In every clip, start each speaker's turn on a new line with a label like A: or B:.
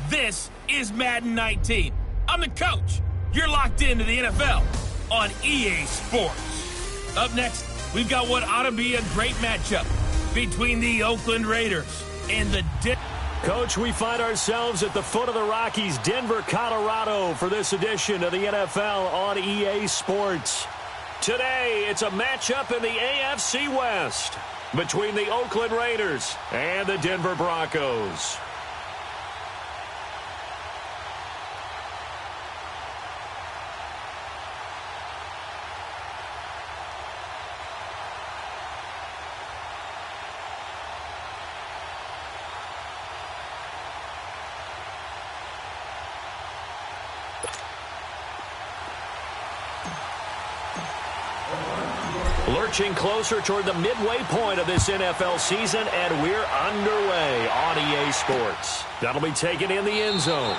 A: This is Madden 19. I'm the coach. You're locked into the NFL on EA Sports. Up next, we've got what ought to be a great matchup between the Oakland Raiders and the
B: Coach, we find ourselves at the foot of the Rockies, Denver, Colorado, for this edition of the NFL on EA Sports. Today, it's a matchup in the AFC West between the Oakland Raiders and the Denver Broncos. Lurching closer toward the midway point of this NFL season, and we're underway on EA Sports. That'll be taken in the end zone.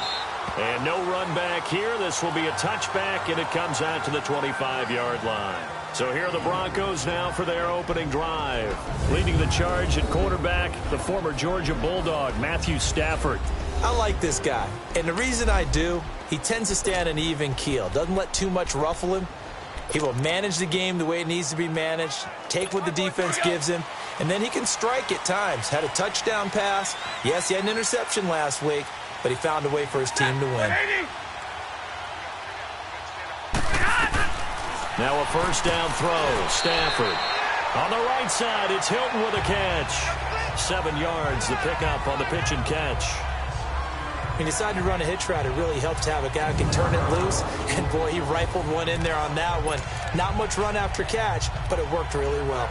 B: And no run back here. This will be a touchback, and it comes out to the 25-yard line. So here are the Broncos now for their opening drive. Leading the charge at quarterback, the former Georgia Bulldog, Matthew Stafford.
C: I like this guy, and the reason I do, he tends to stay on an even keel. Doesn't let too much ruffle him. He will manage the game the way it needs to be managed, take what the defense gives him, and then he can strike at times. Had a touchdown pass. Yes, he had an interception last week, but he found a way for his team to win.
B: Now a first down throw, Stafford. On the right side, it's Hilton with a catch. 7 yards, the pickup on the pitch and catch.
C: He decided to run a hitch route. It really helped to have a guy who can turn it loose. And, boy, he rifled one in there on that one. Not much run after catch, but it worked really well.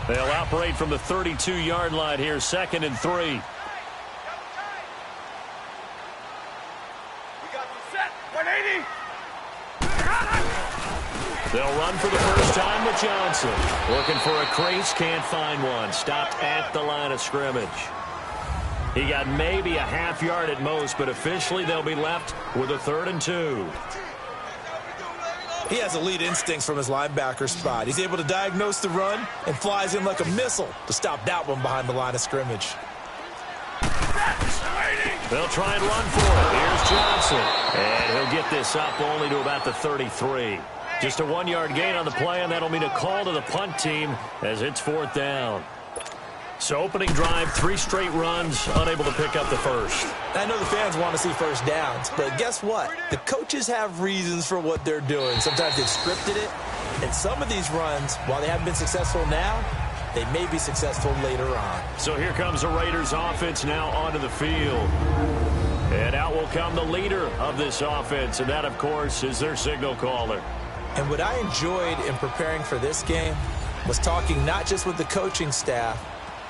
B: They'll operate from the 32-yard line here, 2nd and 3.
D: We got you set. 180.
B: They'll run for the first time with Johnson. Looking for a crease, can't find one. Stopped at the line of scrimmage. He got maybe a half yard at most, but officially they'll be left with a 3rd and 2.
C: He has elite instincts from his linebacker spot. He's able to diagnose the run and flies in like a missile to stop that one behind the line of scrimmage.
B: They'll try and run for it. Here's Johnson. And he'll get this up only to about the 33. Just a 1-yard gain on the play, and that'll mean a call to the punt team as it's 4th down. So opening drive, 3 straight runs, unable to pick up the first.
C: I know the fans want to see first downs, but guess what? The coaches have reasons for what they're doing. Sometimes they've scripted it, and some of these runs, while they haven't been successful now, they may be successful later on.
B: So here comes the Raiders offense now onto the field. And out will come the leader of this offense, and that, of course, is their signal caller.
C: And what I enjoyed in preparing for this game was talking not just with the coaching staff,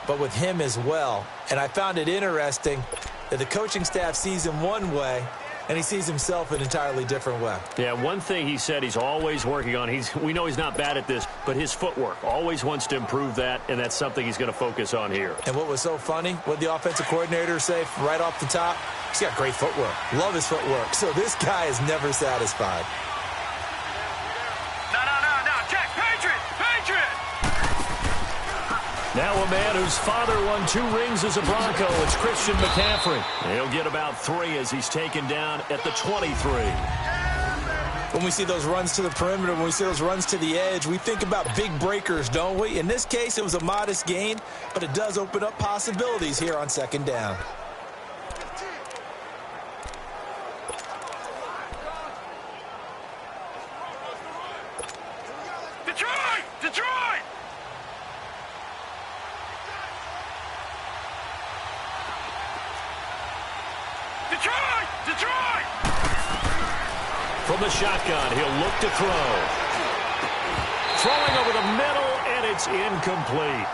C: but with him as well. And I found it interesting that the coaching staff sees him one way, and he sees himself an entirely different way.
B: Yeah, one thing he said he's always working on, we know he's not bad at this, but his footwork, always wants to improve that, and that's something he's going to focus on here.
C: And what was so funny, what the offensive coordinator say right off the top, he's got great footwork. Love his footwork. So this guy is never satisfied.
B: Now a man whose father won 2 rings as a Bronco, it's Christian McCaffrey. He'll get about 3 as he's taken down at the 23.
C: When we see those runs to the perimeter, when we see those runs to the edge, we think about big breakers, don't we? In this case, it was a modest gain, but it does open up possibilities here on 2nd down.
D: Detroit!
B: From the shotgun, he'll look to throw. Throwing over the middle, and it's incomplete.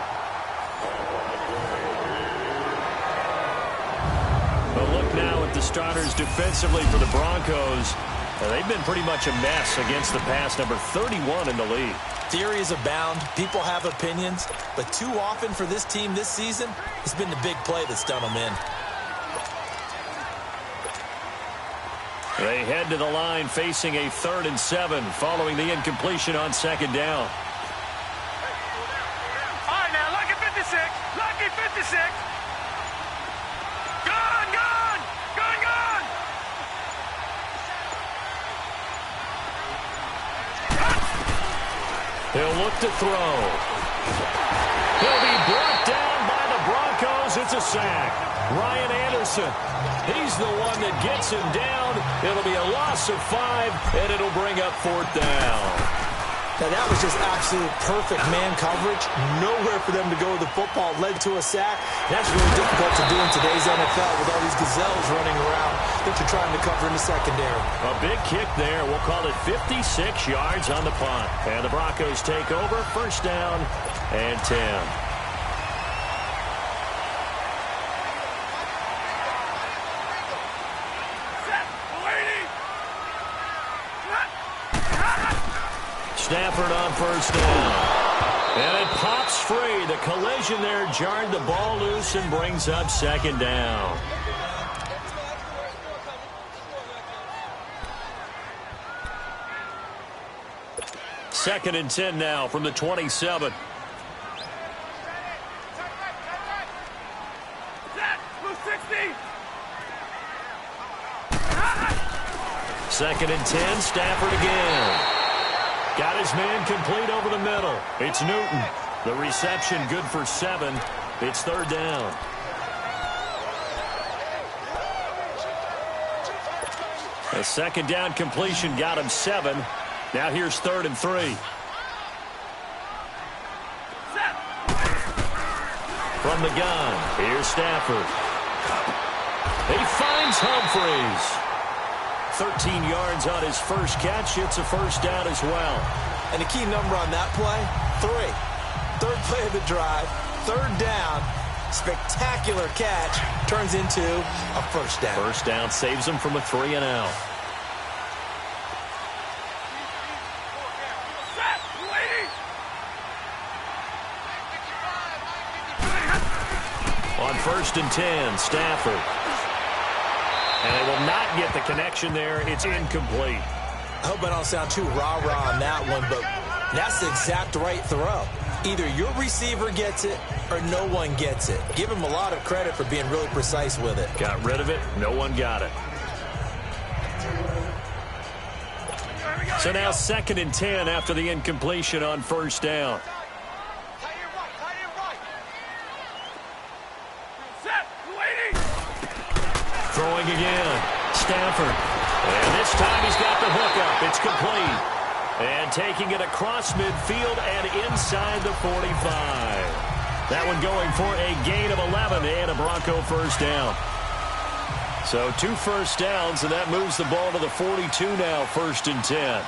B: A look now at the starters defensively for the Broncos. They've been pretty much a mess against the pass, number 31 in the league.
C: Theories abound. People have opinions. But too often for this team this season, it's been the big play that's done them in.
B: They head to the line facing a 3rd and 7 following the incompletion on 2nd down.
D: All right, now, lucky 56. Lucky 56. Gone, gone.
B: He'll look to throw. He'll be brought down by the Broncos. It's a sack. Ryan Anderson, he's the one that gets him down. It'll be a loss of 5, and it'll bring up 4th down.
C: Now, that was just absolute perfect man coverage. Nowhere for them to go with the football. Led to a sack. That's really difficult to do in today's NFL with all these gazelles running around that you're trying to cover in the secondary.
B: A big kick there. We'll call it 56 yards on the punt. And the Broncos take over. 1st down and 10. Stafford on 1st down. And it pops free. The collision there jarred the ball loose and brings up 2nd down. Second and 10 now from the 27. Second and 10, Stafford again. Got his man complete over the middle. It's Newton. The reception good for 7. It's 3rd down. A 2nd down completion got him 7. Now here's 3rd and 3. From the gun, here's Stafford. He finds Humphries. 13 yards on his first catch. It's a 1st down as well.
C: And the key number on that play, 3. 3rd play of the drive, 3rd down, spectacular catch, turns into a 1st down.
B: 1st down saves him from a 3 and out. On 1st and 10, Stafford. And they will not get the connection there. It's incomplete.
C: I hope I don't sound too rah-rah on that one, but that's the exact right throw. Either your receiver gets it or no one gets it. Give him a lot of credit for being really precise with it.
B: Got rid of it. No one got it. So now 2nd and 10 after the incompletion on 1st down. Throwing again. Stafford. And this time he's got the hookup. It's complete. And taking it across midfield and inside the 45. That one going for a gain of 11 and a Bronco 1st down. So 2 first downs, and that moves the ball to the 42 now, 1st and 10.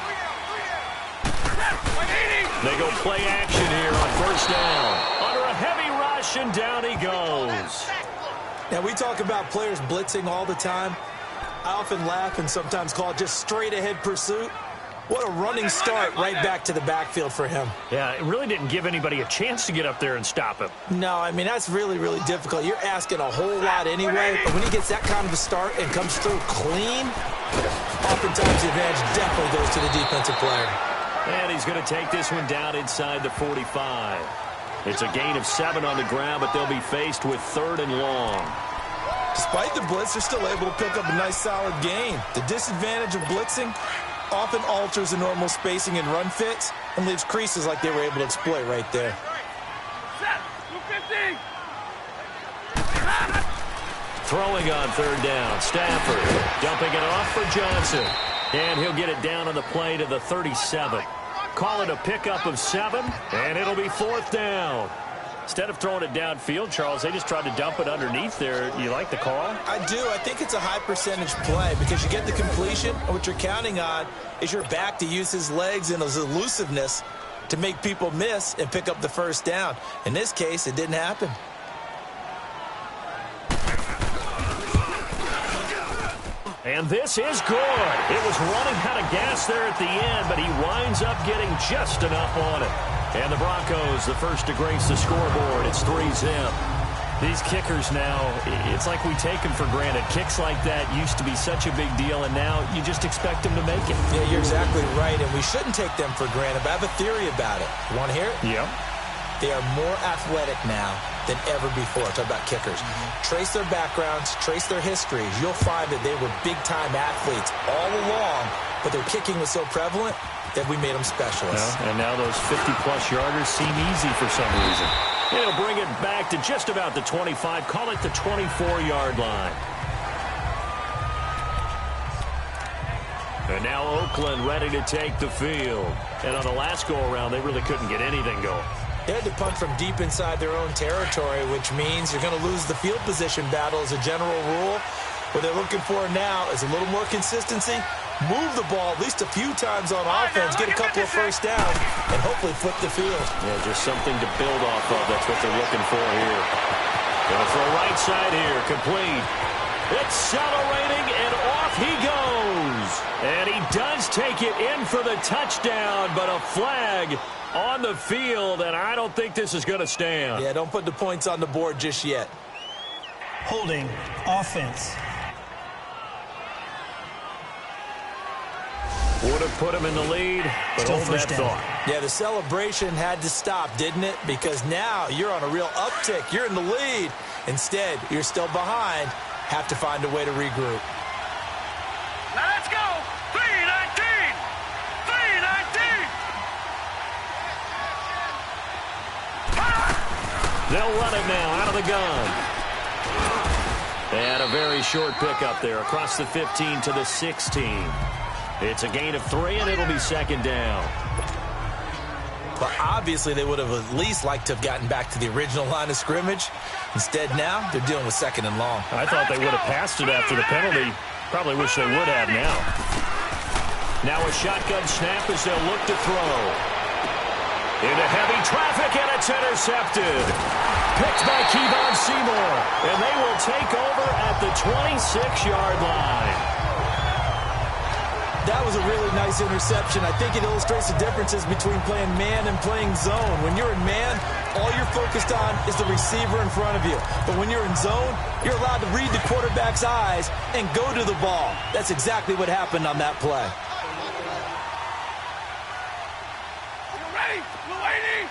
B: They go play action here on 1st down. Under a heavy rush, and down he goes.
C: Now, we talk about players blitzing all the time. I often laugh and sometimes call it just straight-ahead pursuit. What a running start right back to the backfield for him.
B: Yeah, it really didn't give anybody a chance to get up there and stop him.
C: No, I mean, that's really, really difficult. You're asking a whole lot anyway, but when he gets that kind of a start and comes through clean, oftentimes the advantage definitely goes to the defensive player.
B: And he's going to take this one down inside the 45. It's a gain of 7 on the ground, but they'll be faced with 3rd and long.
C: Despite the blitz, they're still able to pick up a nice, solid gain. The disadvantage of blitzing often alters the normal spacing and run fits and leaves creases like they were able to exploit right there.
B: Throwing on 3rd down, Stafford dumping it off for Johnson. And he'll get it down on the play to the 37. Call it a pickup of 7, and it'll be 4th down. Instead of throwing it downfield, Charles, they just tried to dump it underneath there. You like the call?
C: I do. I think it's a high percentage play because you get the completion, and what you're counting on is your back to use his legs and his elusiveness to make people miss and pick up the 1st down. In this case, it didn't happen.
B: And this is good. It was running out of gas there at the end, but he winds up getting just enough on it. And the Broncos, the first to grace the scoreboard. It's 3-zip. These kickers now, it's like we take them for granted. Kicks like that used to be such a big deal, and now you just expect them to make it.
C: Yeah, you're exactly right, and we shouldn't take them for granted, but I have a theory about it. You want to hear it?
B: Yep.
C: They are more athletic now than ever before. Talk about kickers. Trace their backgrounds, trace their histories. You'll find that they were big-time athletes all along, but their kicking was so prevalent, that we made them specialists.
B: And now those 50-plus yarders seem easy for some reason. He'll bring it back to just about the 25. Call it the 24-yard line. And now Oakland ready to take the field. And on the last go-around, they really couldn't get anything going.
C: They had to punt from deep inside their own territory, which means you're going to lose the field position battle as a general rule. What they're looking for now is a little more consistency, move the ball at least a few times on offense, get a couple of first downs, and hopefully flip the field.
B: Yeah, just something to build off of. That's what they're looking for here. Going to throw right side here, complete. Accelerating, and off he goes. And he does take it in for the touchdown, but a flag on the field, and I don't think this is going to stand.
C: Yeah, don't put the points on the board just yet.
E: Holding offense.
B: Would have put him in the lead, but
E: Still
B: hold
E: first
B: that
E: down.
B: thought.
C: Yeah, the celebration had to stop, didn't it? Because now you're on a real uptick. You're in the lead. Instead, you're still behind. Have to find a way to regroup.
D: Now let's go. 3-19. 3-19.
B: They'll run it now out of the gun. And a very short pickup there across the 15 to the 16. It's a gain of 3, and it'll be second down.
C: But obviously, they would have at least liked to have gotten back to the original line of scrimmage. Instead, now they're dealing with second and long.
B: I thought they would have passed it after the penalty. Probably wish they would have now. Now a shotgun snap as they'll look to throw. Into heavy traffic, and it's intercepted. Picked by Kevon Seymour, and they will take over at the 26-yard line.
C: That was a really nice interception. I think it illustrates the differences between playing man and playing zone. When you're in man, all you're focused on is the receiver in front of you. But when you're in zone, you're allowed to read the quarterback's eyes and go to the ball. That's exactly what happened on that play.
D: You ready, Luaney?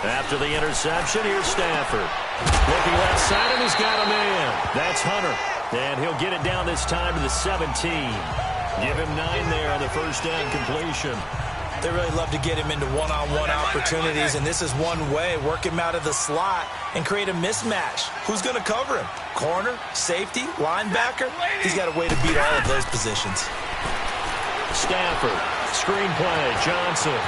B: After the interception, here's Stafford. Looking left side, and he's got a man. That's Hunter. And he'll get it down this time to the 17. Give him 9 there on the first down completion.
C: They really love to get him into one-on-one opportunities, and this is one way. Work him out of the slot and create a mismatch. Who's going to cover him? Corner, safety, linebacker? He's got a way to beat all of those positions.
B: Stafford, screen play, Johnson.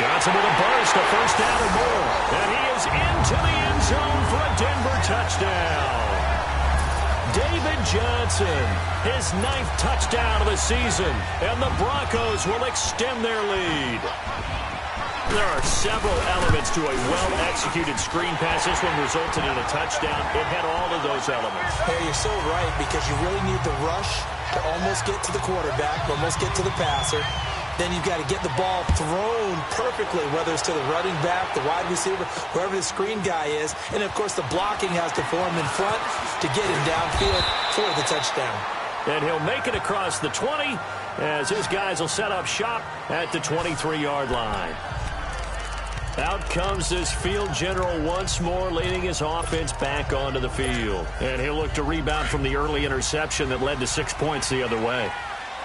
B: Johnson with a burst, a first down or more. And he is into the end zone for a Denver touchdown. David Johnson, his 9th touchdown of the season, and the Broncos will extend their lead. There are several elements to a well-executed screen pass. This one resulted in a touchdown. It had all of those elements.
C: Hey, you're so right, because you really need the rush to almost get to the quarterback, almost get to the passer. Then you've got to get the ball thrown perfectly, whether it's to the running back, the wide receiver, wherever the screen guy is. And, of course, the blocking has to form in front to get him downfield for the touchdown.
B: And he'll make it across the 20 as his guys will set up shop at the 23-yard line. Out comes this field general once more, leading his offense back onto the field. And he'll look to rebound from the early interception that led to 6 points the other way.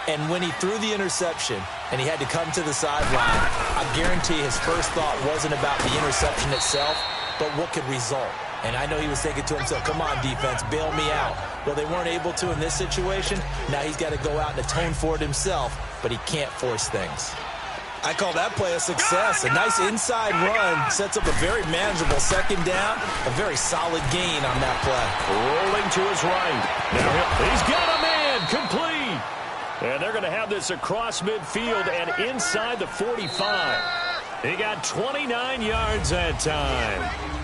C: And when he threw the interception and he had to come to the sideline, I guarantee his first thought wasn't about the interception itself, but what could result. And I know he was thinking to himself, come on, defense, bail me out. Well, they weren't able to in this situation. Now he's got to go out and atone for it himself, but he can't force things. I call that play a success. A nice inside run sets up a very manageable second down, a very solid gain on that play.
B: Rolling to his right. Now he's got a man, complete. And they're going to have this across midfield and inside the 45. He got 29 yards that time.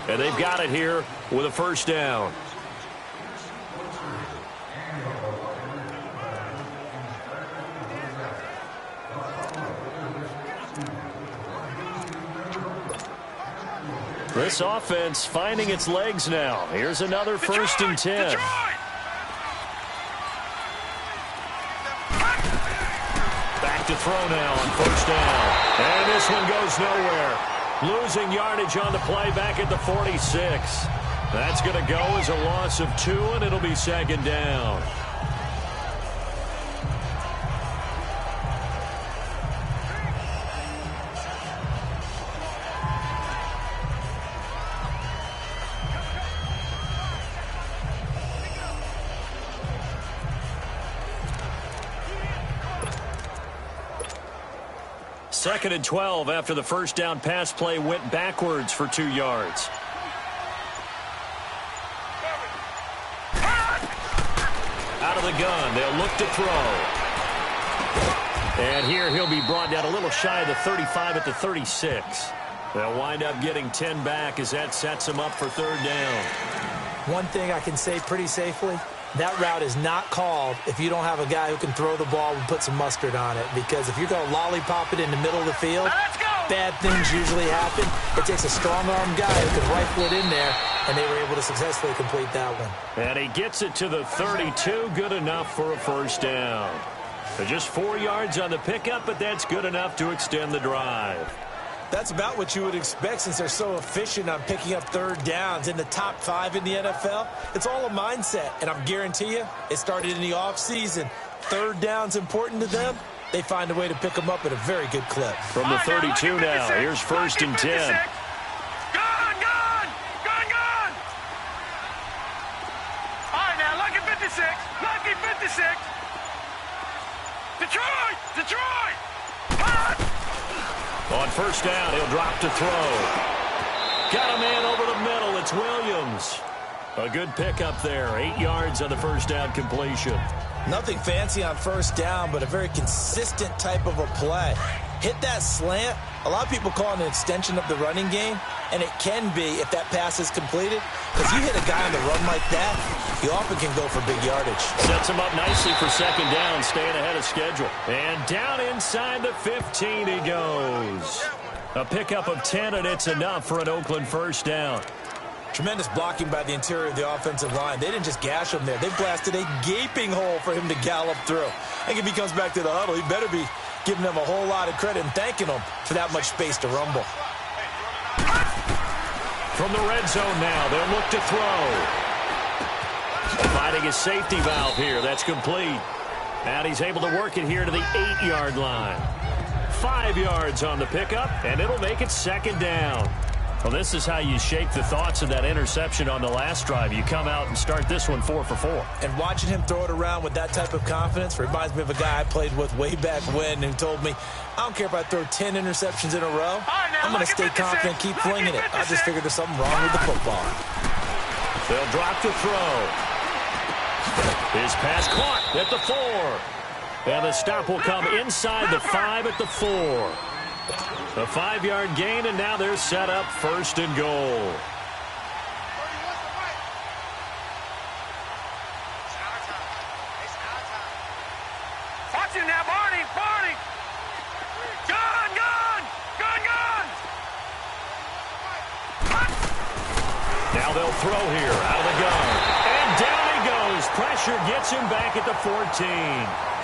B: And they've got it here with a first down. This offense finding its legs now. Here's another first and 10. Back to throw now on first down. And this one goes nowhere. Losing yardage on the play back at the 46. That's going to go as a loss of 2, and it'll be second down. 2nd and 12 after the first down pass play went backwards for 2 yards. Out of the gun, they'll look to throw. And here he'll be brought down a little shy of the 35 at the 36. They'll wind up getting 10 back as that sets them up for 3rd down.
C: One thing I can say pretty safely, that route is not called if you don't have a guy who can throw the ball and put some mustard on it. Because if you're going to lollipop it in the middle of the field, bad things usually happen. It takes a strong-arm guy who can rifle it in there, and they were able to successfully complete that one.
B: And he gets it to the 32, good enough for a 1st down. They're just 4 yards on the pickup, but that's good enough to extend the drive.
C: That's about what you would expect since they're so efficient on picking up 3rd downs in the top 5 in the NFL. It's all a mindset, and I guarantee you it started in the offseason. 3rd down's important to them. They find a way to pick them up at a very good clip.
B: From the 32 now, here's 1st and 10.
D: Gone! All right, now, lucky 56. Lucky 56. Detroit!
B: On 1st down, he'll drop to throw. Got a man over the middle. It's Williams. A good pickup there. 8 yards on the 1st down completion.
C: Nothing fancy on 1st down, but a very consistent type of a play. Hit that slant. A lot of people call it an extension of the running game, and it can be if that pass is completed. Because you hit a guy on the run like that, you often can go for big yardage.
B: Sets him up nicely for 2nd down, staying ahead of schedule. And down inside the 15 he goes. A pickup of 10, and it's enough for an Oakland 1st down.
C: Tremendous blocking by the interior of the offensive line. They didn't just gash him there. They blasted a gaping hole for him to gallop through. I think if he comes back to the huddle, he better be giving them a whole lot of credit and thanking them for that much space to rumble.
B: From the red zone now, they'll look to throw. Finding his safety valve here. That's complete. And he's able to work it here to the 8-yard line. 5 yards on the pickup, and it'll make it 2nd down. Well, this is how you shake the thoughts of that interception on the last drive. You come out and start this one 4 for 4.
C: And watching him throw it around with that type of confidence reminds me of a guy I played with way back when who told me, I don't care if I throw 10 interceptions in a row. I'm going to stay confident, keep flinging it. I just figured there's something wrong with the football.
B: They'll drop to throw. His pass caught at the 4. And the stop will come inside the 5 at the 4. A 5-yard gain, and now they're set up 1st and goal.
D: Watch him now, Barney! Gone!
B: Now they'll throw here out of the gun. And down he goes. Pressure gets him back at the 14.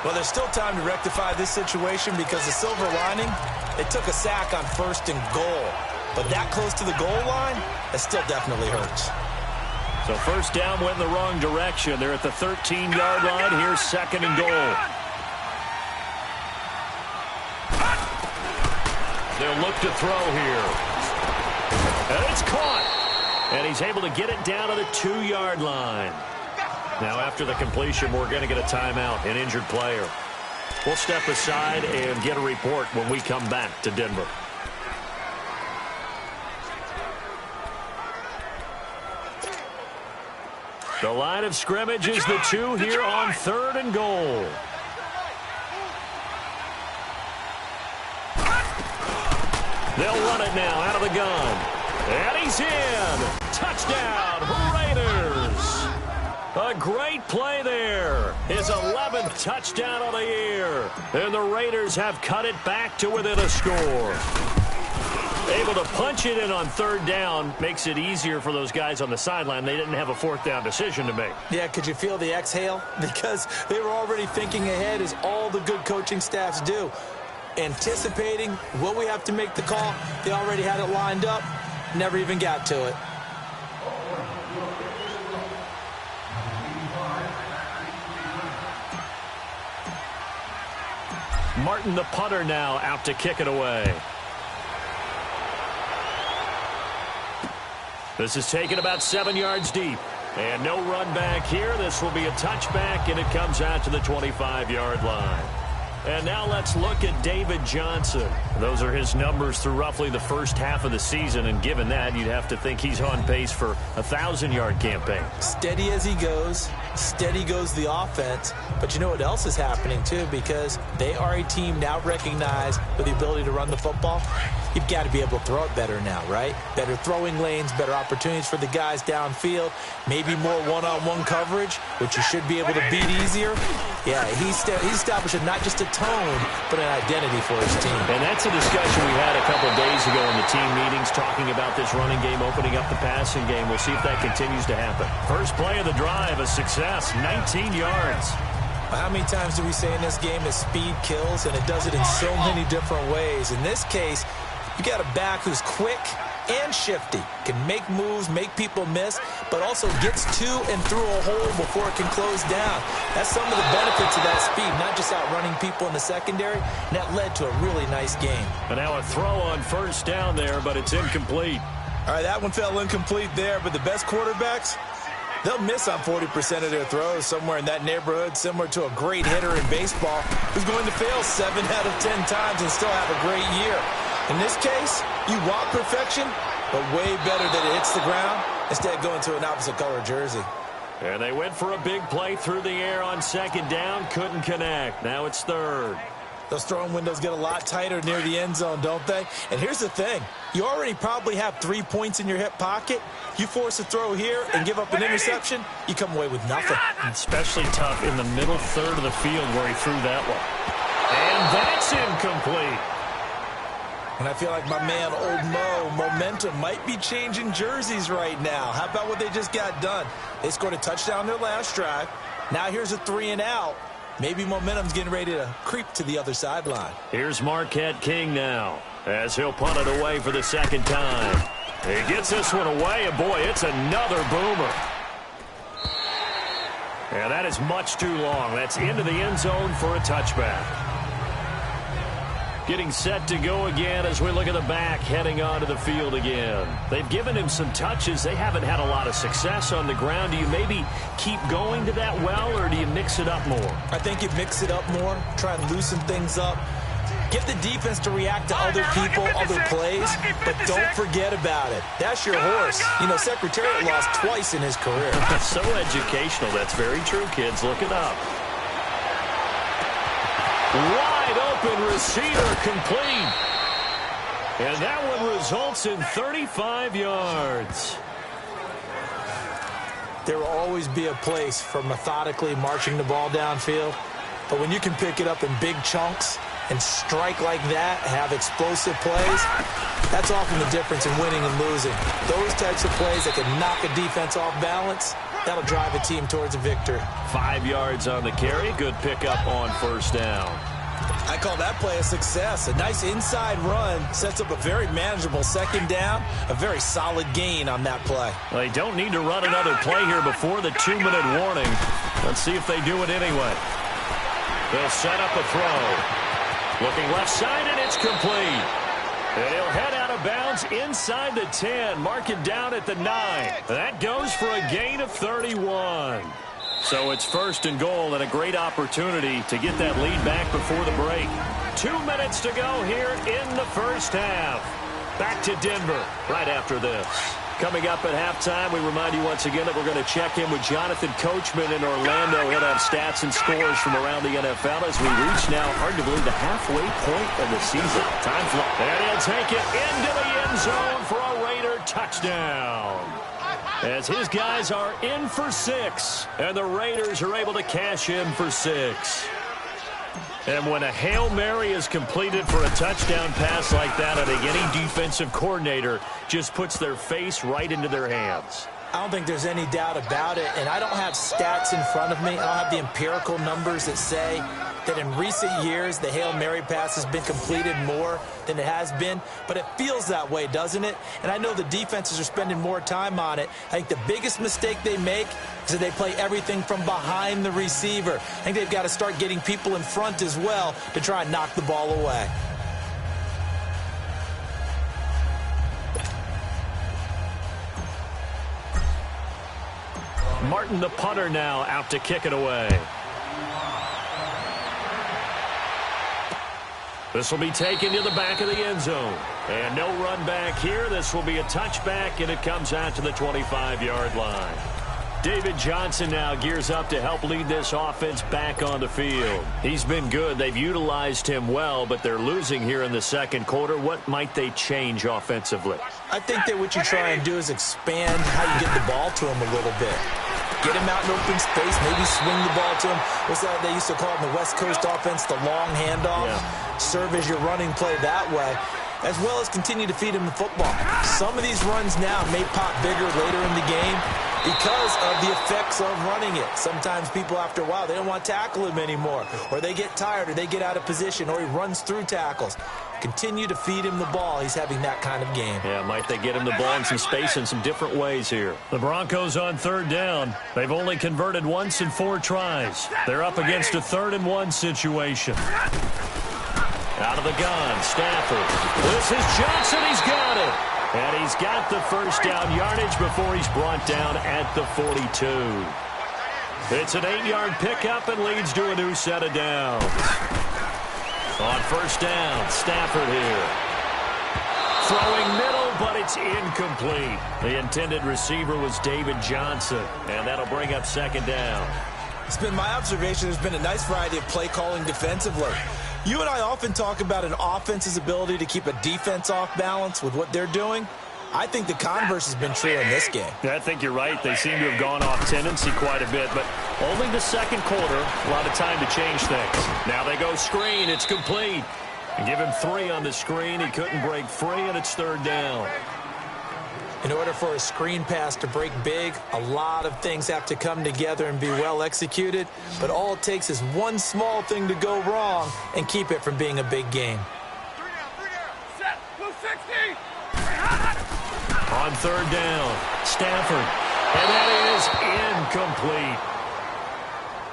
C: Well, there's still time to rectify this situation because the silver lining, it took a sack on 1st and goal. But that close to the goal line, that still definitely hurts.
B: So 1st down went in the wrong direction. They're at the 13-yard line. Here's 2nd and goal. They'll look to throw here. And it's caught. And he's able to get it down to the 2-yard line. Now, after the completion, we're going to get a timeout, an injured player. We'll step aside and get a report when we come back to Denver. The line of scrimmage is the 2 here on 3rd and goal. They'll run it now out of the gun. And he's in. Touchdown, Raiders. A great play there. His 11th touchdown of the year. And the Raiders have cut it back to within a score. Able to punch it in on 3rd down makes it easier for those guys on the sideline. They didn't have a 4th down decision to make.
C: Yeah, could you feel the exhale? Because they were already thinking ahead, as all the good coaching staffs do. Anticipating, will we have to make the call? They already had it lined up. Never even got to it.
B: Martin, the punter, now out to kick it away. This is taken about 7 yards deep. And no run back here. This will be a touchback, and it comes out to the 25-yard line. And now let's look at David Johnson. Those are his numbers through roughly the first half of the season, and given that, you'd have to think he's on pace for a 1,000-yard campaign.
C: Steady as he goes. Steady goes the offense. But you know what else is happening, too, because they are a team now recognized with the ability to run the football. You've got to be able to throw it better now, right? Better throwing lanes, better opportunities for the guys downfield, maybe more one-on-one coverage, which you should be able to beat easier. Yeah, he's establishing not just a tone, but an identity for his team.
B: And that's a discussion we had a couple of days ago in the team meetings, talking about this running game opening up the passing game. We'll see if that continues to happen. First play of the drive, a success, 19 yards.
C: How many times do we say in this game that speed kills, and it does it in so many different ways? In this case, you got a back who's quick and shifty, can make moves, make people miss, but also gets to and through a hole before it can close down. That's some of the benefits of that speed, not just outrunning people in the secondary, and that led to a really nice game.
B: And now a throw on first down there, but it's incomplete.
C: All right, that one fell incomplete there, but the best quarterbacks, they'll miss on 40% of their throws, somewhere in that neighborhood, similar to a great hitter in baseball who's going to fail 7 out of 10 times and still have a great year. In this case, you want perfection, but way better that it hits the ground instead of going to an opposite color jersey.
B: And they went for a big play through the air on second down, couldn't connect. Now it's third.
C: Those throwing windows get a lot tighter near the end zone, don't they? And here's the thing. You already probably have 3 points in your hip pocket. You force a throw here and give up an interception, you come away with nothing.
B: Especially tough in the middle third of the field where he threw that one. And that's incomplete.
C: And I feel like my man, Old Mo, momentum might be changing jerseys right now. How about what they just got done? They scored a touchdown their last drive. Now here's a 3 and out. Maybe momentum's getting ready to creep to the other sideline.
B: Here's Marquette King now, as he'll punt it away for the second time. He gets this one away, and boy, it's another boomer. And that is much too long. That's into the end zone for a touchback. Getting set to go again as we look at the back heading onto the field again. They've given him some touches. They haven't had a lot of success on the ground. Do you maybe keep going to that well, or do you mix it up more?
C: I think you mix it up more, try and loosen things up. Get the defense to react to other people, other plays, but don't forget about it. That's your horse. You know, Secretariat lost twice in his career.
B: So educational. That's very true, kids. Look it up. Wide open receiver complete. And that one results in 35 yards.
C: There will always be a place for methodically marching the ball downfield. But when you can pick it up in big chunks and strike like that, have explosive plays, that's often the difference in winning and losing. Those types of plays that can knock a defense off balance, that'll drive a team towards a victory.
B: 5 yards on the carry. Good pickup on first down.
C: I call that play a success. A nice inside run sets up a very manageable second down, a very solid gain on that play.
B: Well, they don't need to run another play here before the 2-minute warning. Let's see if they do it anyway. They'll set up a throw. Looking left side, and it's complete. And he'll head out of bounds inside the 10. Mark it down at the 9. That goes for a gain of 31. So it's first and goal, and a great opportunity to get that lead back before the break. 2 minutes to go here in the first half. Back to Denver right after this. Coming up at halftime, we remind you once again that we're going to check in with Jonathan Coachman in Orlando. He'll have stats and scores from around the NFL as we reach now, hard to believe, the halfway point of the season. Time flies. And he'll take it into the end zone for a Raider touchdown. As his guys are in for 6, and the Raiders are able to cash in for 6. And when a Hail Mary is completed for a touchdown pass like that, I think any defensive coordinator just puts their face right into their hands.
C: I don't think there's any doubt about it, and I don't have stats in front of me. I don't have the empirical numbers that say that in recent years the Hail Mary pass has been completed more than it has been, but it feels that way, doesn't it? And I know the defenses are spending more time on it. I think the biggest mistake they make is that they play everything from behind the receiver. I think they've got to start getting people in front as well to try and knock the ball away.
B: Martin, the punter, now out to kick it away. This will be taken to the back of the end zone. And no run back here. This will be a touchback, and it comes out to the 25-yard line. David Johnson now gears up to help lead this offense back on the field. He's been good. They've utilized him well, but they're losing here in the second quarter. What might they change offensively?
C: I think that what you try and do is expand how you get the ball to him a little bit. Get him out in open space, maybe swing the ball to him. What's that they used to call it in the West Coast offense, the long handoff? Yeah. Serve as your running play that way, as well as continue to feed him the football. Some of these runs now may pop bigger later in the game because of the effects of running it. Sometimes people, after a while, they don't want to tackle him anymore, or they get tired, or they get out of position, or he runs through tackles. Continue to feed him the ball. He's having that kind of game.
B: Yeah, might they get him the ball in some space in some different ways here.
F: The Broncos on third down. They've only converted once in 4 tries. They're up against a 3rd-and-1 situation.
B: Out of the gun, Stafford. This is Johnson. He's got it. And he's got the first down yardage before he's brought down at the 42. It's an 8-yard pickup and leads to a new set of downs. On first down, Stafford here. Throwing middle, but it's incomplete. The intended receiver was David Johnson, and that'll bring up second down.
C: It's been my observation there's been a nice variety of play calling defensively. You and I often talk about an offense's ability to keep a defense off balance with what they're doing. I think the converse has been true in this game.
F: Yeah, I think you're right. They seem to have gone off tendency quite a bit, but only the second quarter, a lot of time to change things.
B: Now they go screen. It's complete. And give him 3 on the screen. He couldn't break free, and it's 3rd down.
C: In order for a screen pass to break big, a lot of things have to come together and be well executed, but all it takes is one small thing to go wrong and keep it from being a big game.
D: 3 down. Set. Blue 60.
B: On 3rd down, Stafford. And that is incomplete.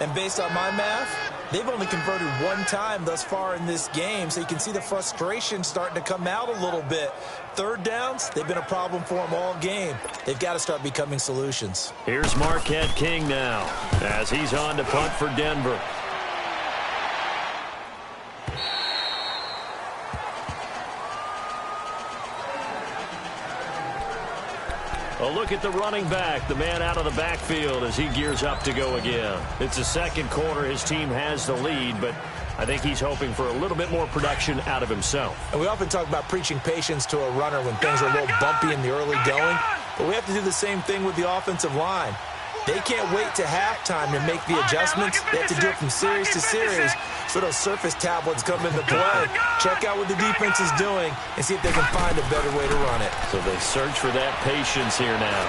C: And based on my math, they've only converted 1 time thus far in this game, so you can see the frustration starting to come out a little bit. 3rd downs, they've been a problem for them all game. They've got to start becoming solutions.
B: Here's Marquette King now as he's on to punt for Denver. A look at the running back, the man out of the backfield as he gears up to go again. It's the second quarter. His team has the lead, but I think he's hoping for a little bit more production out of himself.
C: And we often talk about preaching patience to a runner when things are a little bumpy in the early going, but we have to do the same thing with the offensive line. They can't wait to halftime to make the adjustments. They have to do it from series to series so those surface tablets come into play. Check out what the defense is doing and see if they can find a better way to run it.
B: So they search for that patience here now.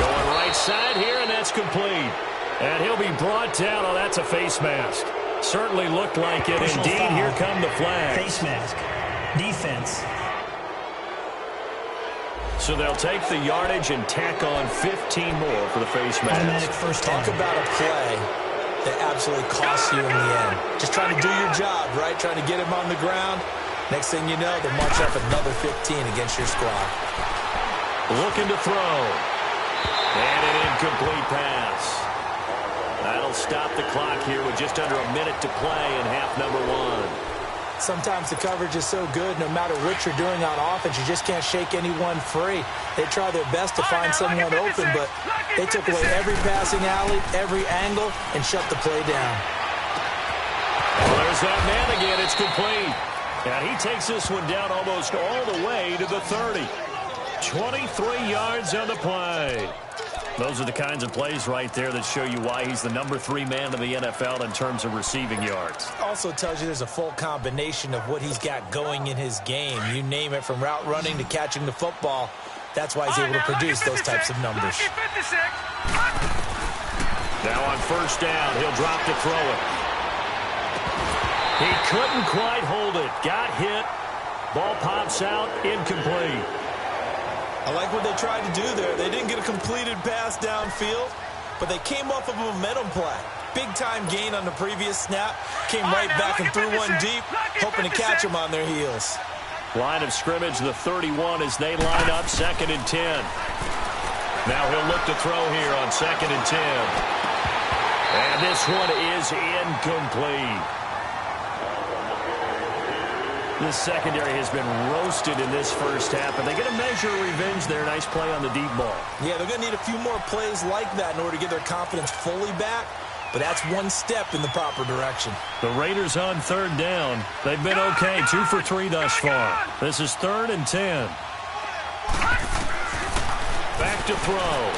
B: Going right side here, and that's complete. And he'll be brought down. Oh, that's a face mask. Certainly looked like it.
E: Personal
B: Indeed,
E: foul.
B: here come the flags.
E: Face mask. Defense.
B: So they'll take the yardage and tack on 15 more for the face
E: Automatic
B: mask.
E: first down.
C: Talk about a play that absolutely costs you in the end. Just trying to do your job, right? Trying to get him on the ground. Next thing you know, they'll march up another 15 against your squad.
B: Looking to throw. And an incomplete pass. That'll stop the clock here with just under a minute to play in half number 1.
C: Sometimes the coverage is so good, no matter what you're doing on offense, you just can't shake anyone free. They try their best to find someone open, but they took away every passing alley, every angle, and shut the play down.
B: Well, there's that man again. It's complete. And he takes this one down almost all the way to the 30. 23 yards on the play.
F: Those are the kinds of plays right there that show you why he's the number 3 man in the NFL in terms of receiving yards.
C: Also tells you there's a full combination of what he's got going in his game. You name it, from route running to catching the football. That's why he's able to produce those types of numbers.
B: Now on first down, he'll drop to throw it. He couldn't quite hold it. Got hit. Ball pops out. Incomplete.
C: I like what they tried to do there. They didn't get a completed pass downfield, but they came off of a momentum play. Big-time gain on the previous snap. Came right back and threw one deep, hoping to catch them on their heels.
B: Line of scrimmage, the 31 as they line up 2nd and 10. Now he'll look to throw here on 2nd and 10. And this one is incomplete.
F: This secondary has been roasted in this first half, but they get a measure of revenge there. Nice play on the deep ball.
C: Yeah, they're going to need a few more plays like that in order to get their confidence fully back, but that's one step in the proper direction.
F: The Raiders on third down. They've been okay, 2 for 3 thus far. This is 3rd and 10. Back to throw.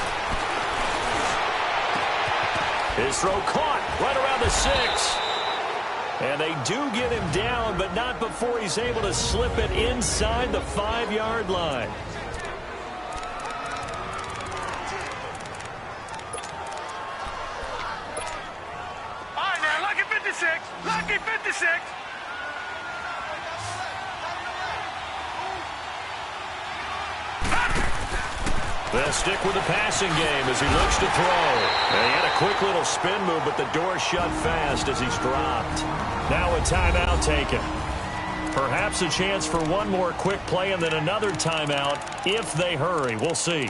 F: His throw caught right around the 6. And they do get him down, but not before he's able to slip it inside the 5-yard line.
D: All right, now, lucky 56. Lucky 56.
F: They'll stick with the passing game as he looks to throw. And he had a quick little spin move, but the door shut fast as he's dropped. Now a timeout taken. Perhaps a chance for one more quick play and then another timeout if they hurry. We'll see.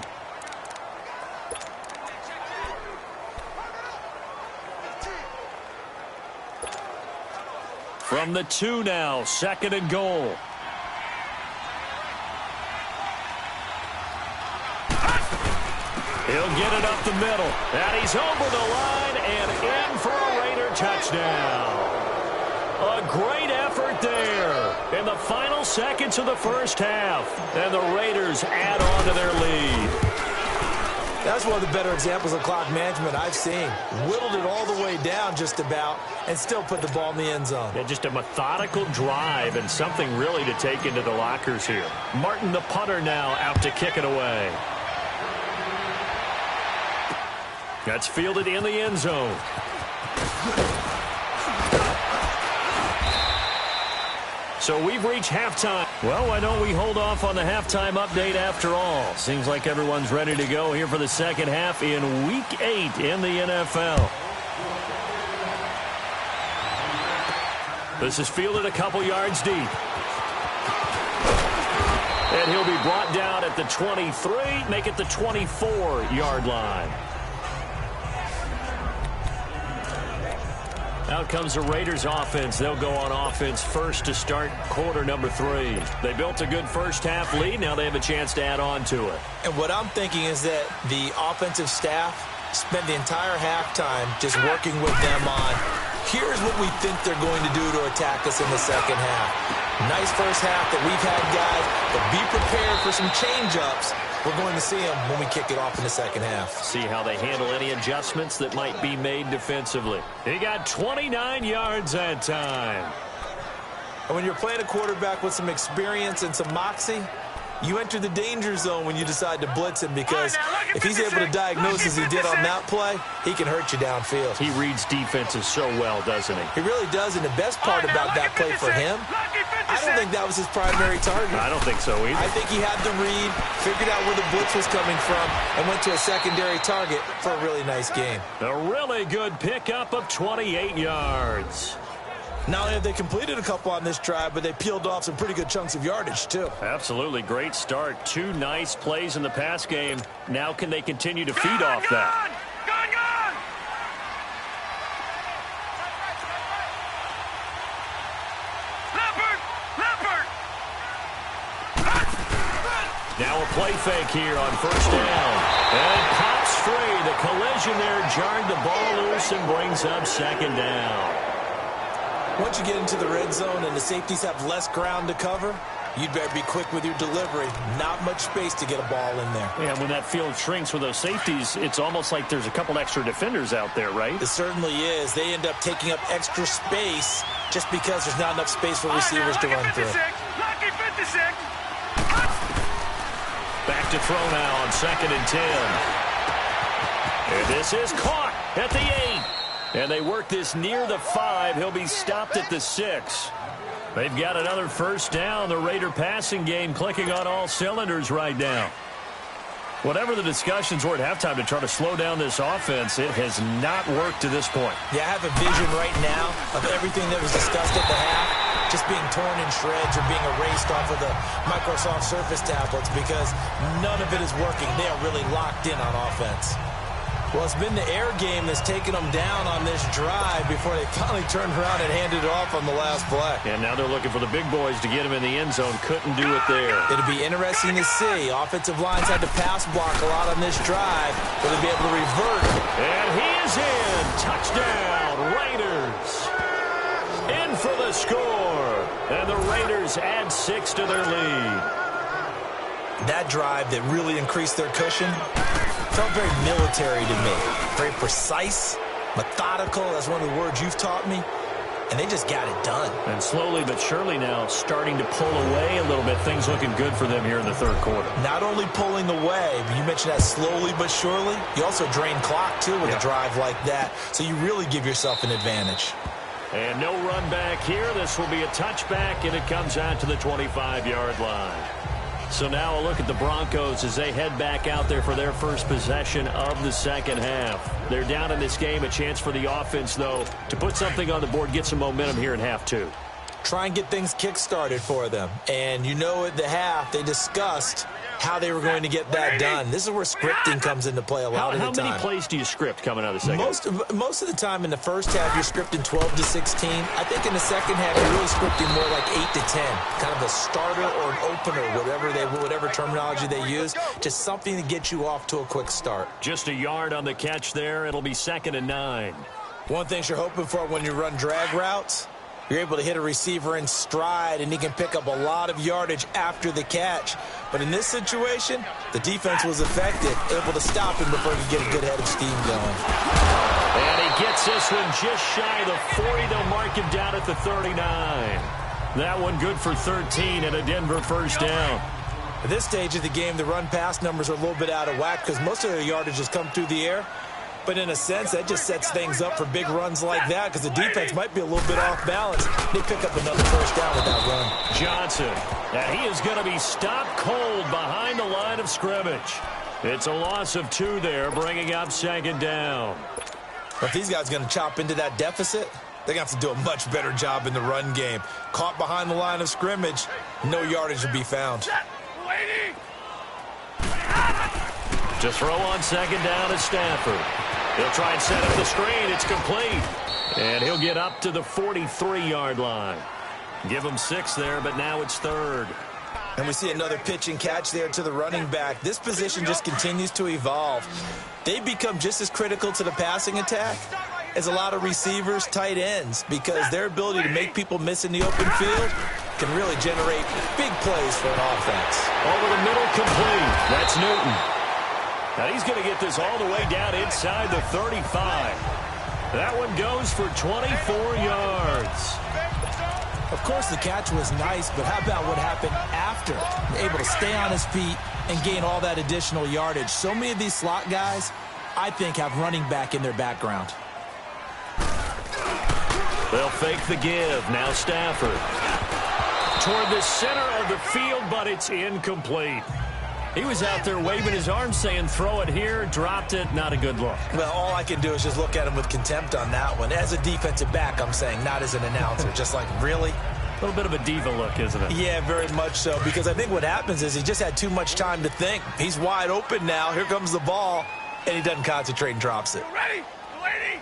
F: From the 2 now, 2nd and goal. He'll get it up the middle. And he's over the line and in for a Raider touchdown. A great effort there in the final seconds of the first half. And the Raiders add on to their lead.
C: That's one of the better examples of clock management I've seen. Whittled it all the way down just about and still put the ball in the end zone.
F: Yeah, just a methodical drive and something really to take into the lockers here. Martin, the punter, now out to kick it away. That's fielded in the end zone. So we've reached halftime. Well, why don't we hold off on the halftime update after all? Seems like everyone's ready to go here for the second half in Week 8 in the NFL. This is fielded a couple yards deep. And he'll be brought down at the 23, make it the 24-yard line. Out comes the Raiders offense. They'll go on offense first to start quarter number 3. They built a good first half lead. Now they have a chance to add on to it.
C: And what I'm thinking is that the offensive staff spent the entire halftime just working with them on, here's what we think they're going to do to attack us in the second half. Nice first half that we've had, guys, but be prepared for some change-ups. We're going to see them when we kick it off in the second half.
F: See how they handle any adjustments that might be made defensively. He got 29 yards that time.
C: And when you're playing a quarterback with some experience and some moxie, you enter the danger zone when you decide to blitz him, because if he's able to diagnose as he did on that play, he can hurt you downfield.
F: He reads defenses so well, doesn't he?
C: He really does, and the best part about that play for him, I don't think that was his primary target.
F: I don't think so either.
C: I think he had the read, figured out where the blitz was coming from, and went to a secondary target for a really nice game.
F: A really good pickup of 28 yards.
C: Not only have they completed a couple on this drive, but they peeled off some pretty good chunks of yardage, too.
F: Absolutely. Great start. 2 nice plays in the pass game. Now can they continue to feed off that?
D: Gone! Leopard!
F: Now a play fake here on first down. And it pops free. The collision there jarred the ball loose and brings up second down.
C: Once you get into the red zone and the safeties have less ground to cover, you'd better be quick with your delivery. Not much space to get a ball in there.
F: Yeah, when that field shrinks with those safeties, it's almost like there's a couple extra defenders out there, right?
C: It certainly is. They end up taking up extra space just because there's not enough space for receivers to run through.
D: Lucky 56.
F: Back to throw now on 2nd and 10. And this is caught at the 8. And they work this near the 5. He'll be stopped at the 6. They've got another first down. The Raider passing game clicking on all cylinders right now. Whatever the discussions were at halftime to try to slow down this offense, it has not worked to this point.
C: Yeah, I have a vision right now of everything that was discussed at the half just being torn in shreds or being erased off of the Microsoft Surface tablets, because none of it is working. They are really locked in on offense. Well, it's been the air game that's taken them down on this drive before they finally turned around and handed it off on the last play.
B: And now they're looking for the big boys to get him in the end zone. Couldn't do it there.
C: It'll be interesting to see. Offensive lines had to pass block a lot on this drive. Will they be able to revert?
B: And he is in. Touchdown, Raiders. In for the score. And the Raiders add 6 to their lead.
C: That drive that really increased their cushion felt very military to me. Very precise, methodical. That's one of the words you've taught me. And they just got it done.
B: And slowly but surely now starting to pull away a little bit. Things looking good for them here in the third quarter.
C: Not only pulling away, but you mentioned that slowly but surely. You also drain clock, too, with a drive like that. So you really give yourself an advantage.
B: And no run back here. This will be a touchback, and it comes out to the 25-yard line. So now a look at the Broncos as they head back out there for their first possession of the second half. They're down in this game. A chance for the offense, though, to put something on the board, get some momentum here in half two.
C: Try and get things kick-started for them. And you know at the half they discussed how they were going to get that done. This is where scripting comes into play a lot of the time.
B: How many plays do you script coming out of the second half?
C: Most of the time in the first half, you're scripting 12 to 16. I think in the second half, you're really scripting more like 8 to 10. Kind of a starter or an opener, whatever terminology they use. Just something to get you off to a quick start.
B: Just a yard on the catch there. It'll be 2nd and 9.
C: One thing you're hoping for when you run drag routes, you're able to hit a receiver in stride, and he can pick up a lot of yardage after the catch. But in this situation, the defense was effective, able to stop him before he could get a good head of steam going.
B: And he gets this one just shy of the 40. They'll mark him down at the 39. That one good for 13 and a Denver first down.
C: At this stage of the game, the run-pass numbers are a little bit out of whack because most of their yardage has come through the air. But in a sense, that just sets things up for big runs like that because the defense might be a little bit off balance. They pick up another first down with that run.
B: Johnson, and he is going to be stopped cold behind the line of scrimmage. It's a loss of 2 there, bringing up 2nd down.
C: If these guys are going to chop into that deficit, they're going to have to do a much better job in the run game. Caught behind the line of scrimmage, no yardage to be found.
B: To throw on 2nd down is Stafford. He'll try and set up the screen. It's complete. And he'll get up to the 43-yard line. Give him 6 there, but now it's 3rd.
C: And we see another pitch and catch there to the running back. This position just continues to evolve. They become just as critical to the passing attack as a lot of receivers, tight ends, because their ability to make people miss in the open field can really generate big plays for an offense.
B: Over the middle, complete. That's Newton. Now he's going to get this all the way down inside the 35. That one goes for 24 yards.
C: Of course, the catch was nice, but how about what happened after? Able to stay on his feet and gain all that additional yardage. So many of these slot guys, I think, have running back in their background.
B: They'll fake the give. Now Stafford. Toward the center of the field, but it's incomplete. He was out there waving his arms saying, throw it here, dropped it, not a good look.
C: Well, all I can do is just look at him with contempt on that one. As a defensive back, I'm saying, not as an announcer. Just like, really?
B: A little bit of a diva look, isn't it?
C: Yeah, very much so, because I think what happens is he just had too much time to think. He's wide open now. Here comes the ball, and he doesn't concentrate and drops it.
D: Ready? Lady?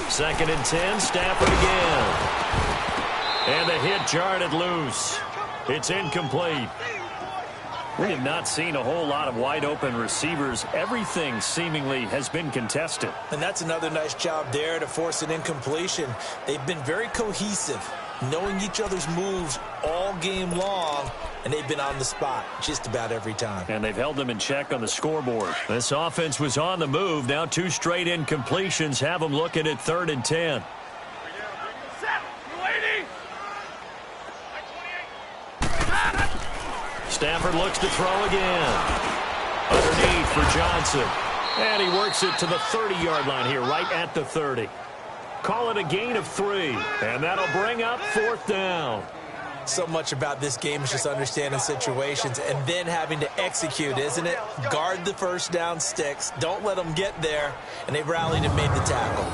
B: 2nd and 10, Stafford again. And the hit jarred it loose. It's incomplete. We have not seen a whole lot of wide-open receivers. Everything seemingly has been contested.
C: And that's another nice job there to force an incompletion. They've been very cohesive, knowing each other's moves all game long, and they've been on the spot just about every time.
B: And they've held them in check on the scoreboard. This offense was on the move. Now 2 straight incompletions have them looking at 3rd and 10. Stafford looks to throw again. Underneath for Johnson. And he works it to the 30-yard line here, right at the 30. Call it a gain of 3. And that'll bring up 4th down.
C: So much about this game is just understanding situations and then having to execute, isn't it? Guard the first down sticks. Don't let them get there. And they've rallied and made the tackle.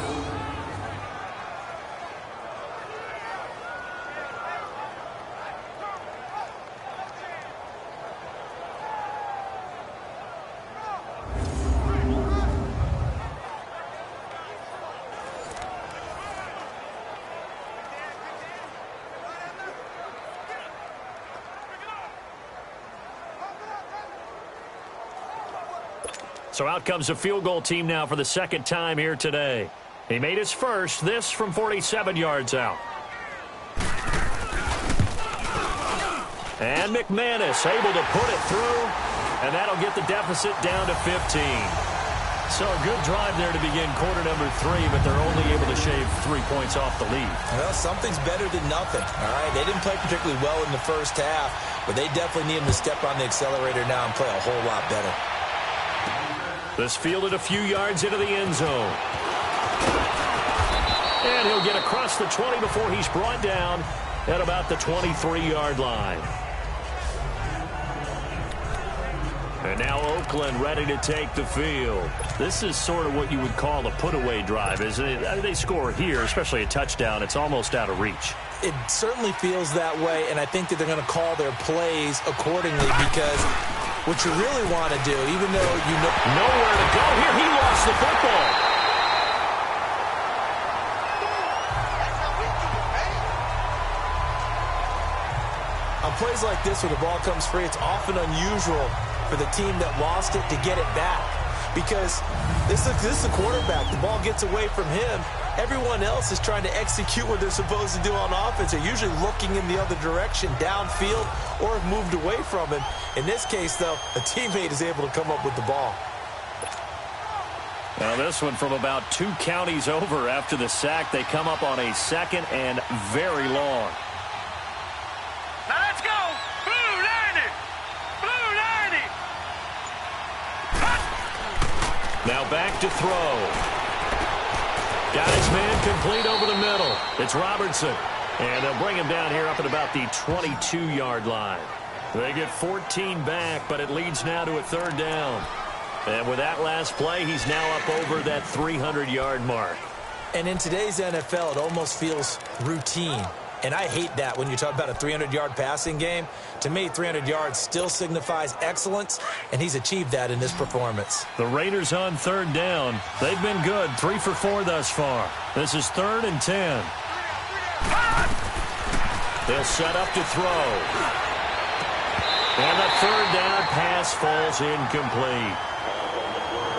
B: So out comes a field goal team now for the second time here today. He made his first, this from 47 yards out. And McManus able to put it through, and that'll get the deficit down to 15. So a good drive there to begin quarter number 3, but they're only able to shave 3 points off the lead.
C: Well, something's better than nothing, all right? They didn't play particularly well in the first half, but they definitely need him to step on the accelerator now and play a whole lot better.
B: This fielded a few yards into the end zone. And he'll get across the 20 before he's brought down at about the 23-yard line. And now Oakland ready to take the field. This is sort of what you would call a put-away drive, isn't it? They score here, especially a touchdown. It's almost out of reach.
C: It certainly feels that way, and I think that they're going to call their plays accordingly because what you really want to do, even though you know
B: nowhere to go here, he lost the football.
C: On plays like this where the ball comes free, it's often unusual for the team that lost it to get it back because this is the quarterback. The ball gets away from him. Everyone else is trying to execute what they're supposed to do on offense. They're usually looking in the other direction, downfield, or have moved away from him. In this case, though, a teammate is able to come up with the ball.
B: Now this one from about 2 counties over after the sack. They come up on a second and very long.
D: Now let's go. Blue 90. Blue 90.
B: Now back to throw. Got his man complete over the middle. It's Robertson. And they'll bring him down here up at about the 22-yard line. They get 14 back, but it leads now to a 3rd down. And with that last play, he's now up over that 300-yard mark.
C: And in today's NFL, it almost feels routine. And I hate that when you talk about a 300-yard passing game. To me, 300 yards still signifies excellence, and he's achieved that in this performance.
B: The Raiders on 3rd down. They've been good, 3 for 4 thus far. This is 3rd and 10. They'll set up to throw. And the 3rd down pass falls incomplete.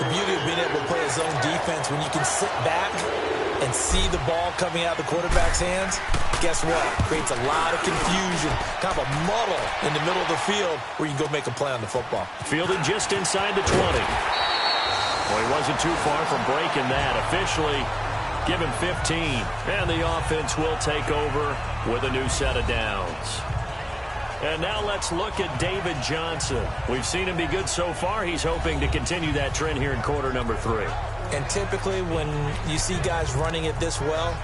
C: The beauty of being able to play a zone defense when you can sit back and see the ball coming out of the quarterback's hands, guess what? Creates a lot of confusion, kind of a muddle in the middle of the field where you can go make a play on the football.
B: Fielded just inside the 20. Well, he wasn't too far from breaking that. Officially given 15. And the offense will take over with a new set of downs. And now let's look at David Johnson. We've seen him be good so far. He's hoping to continue that trend here in quarter number 3.
C: And typically when you see guys running it this well,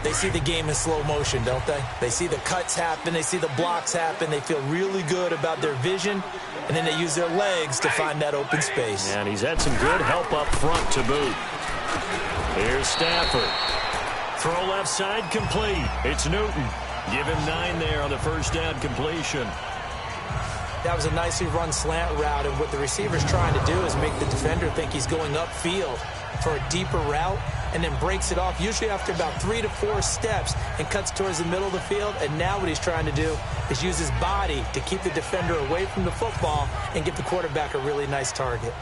C: they see the game in slow motion, don't they? They see the cuts happen. They see the blocks happen. They feel really good about their vision. And then they use their legs to find that open space.
B: And he's had some good help up front to boot. Here's Stafford. Throw left side complete. It's Newton. Give him 9 there on the 1st down completion.
C: That was a nicely run slant route, and what the receiver's trying to do is make the defender think he's going upfield for a deeper route and then breaks it off, usually after about 3 to 4 steps, and cuts towards the middle of the field. And now what he's trying to do is use his body to keep the defender away from the football and give the quarterback a really nice target.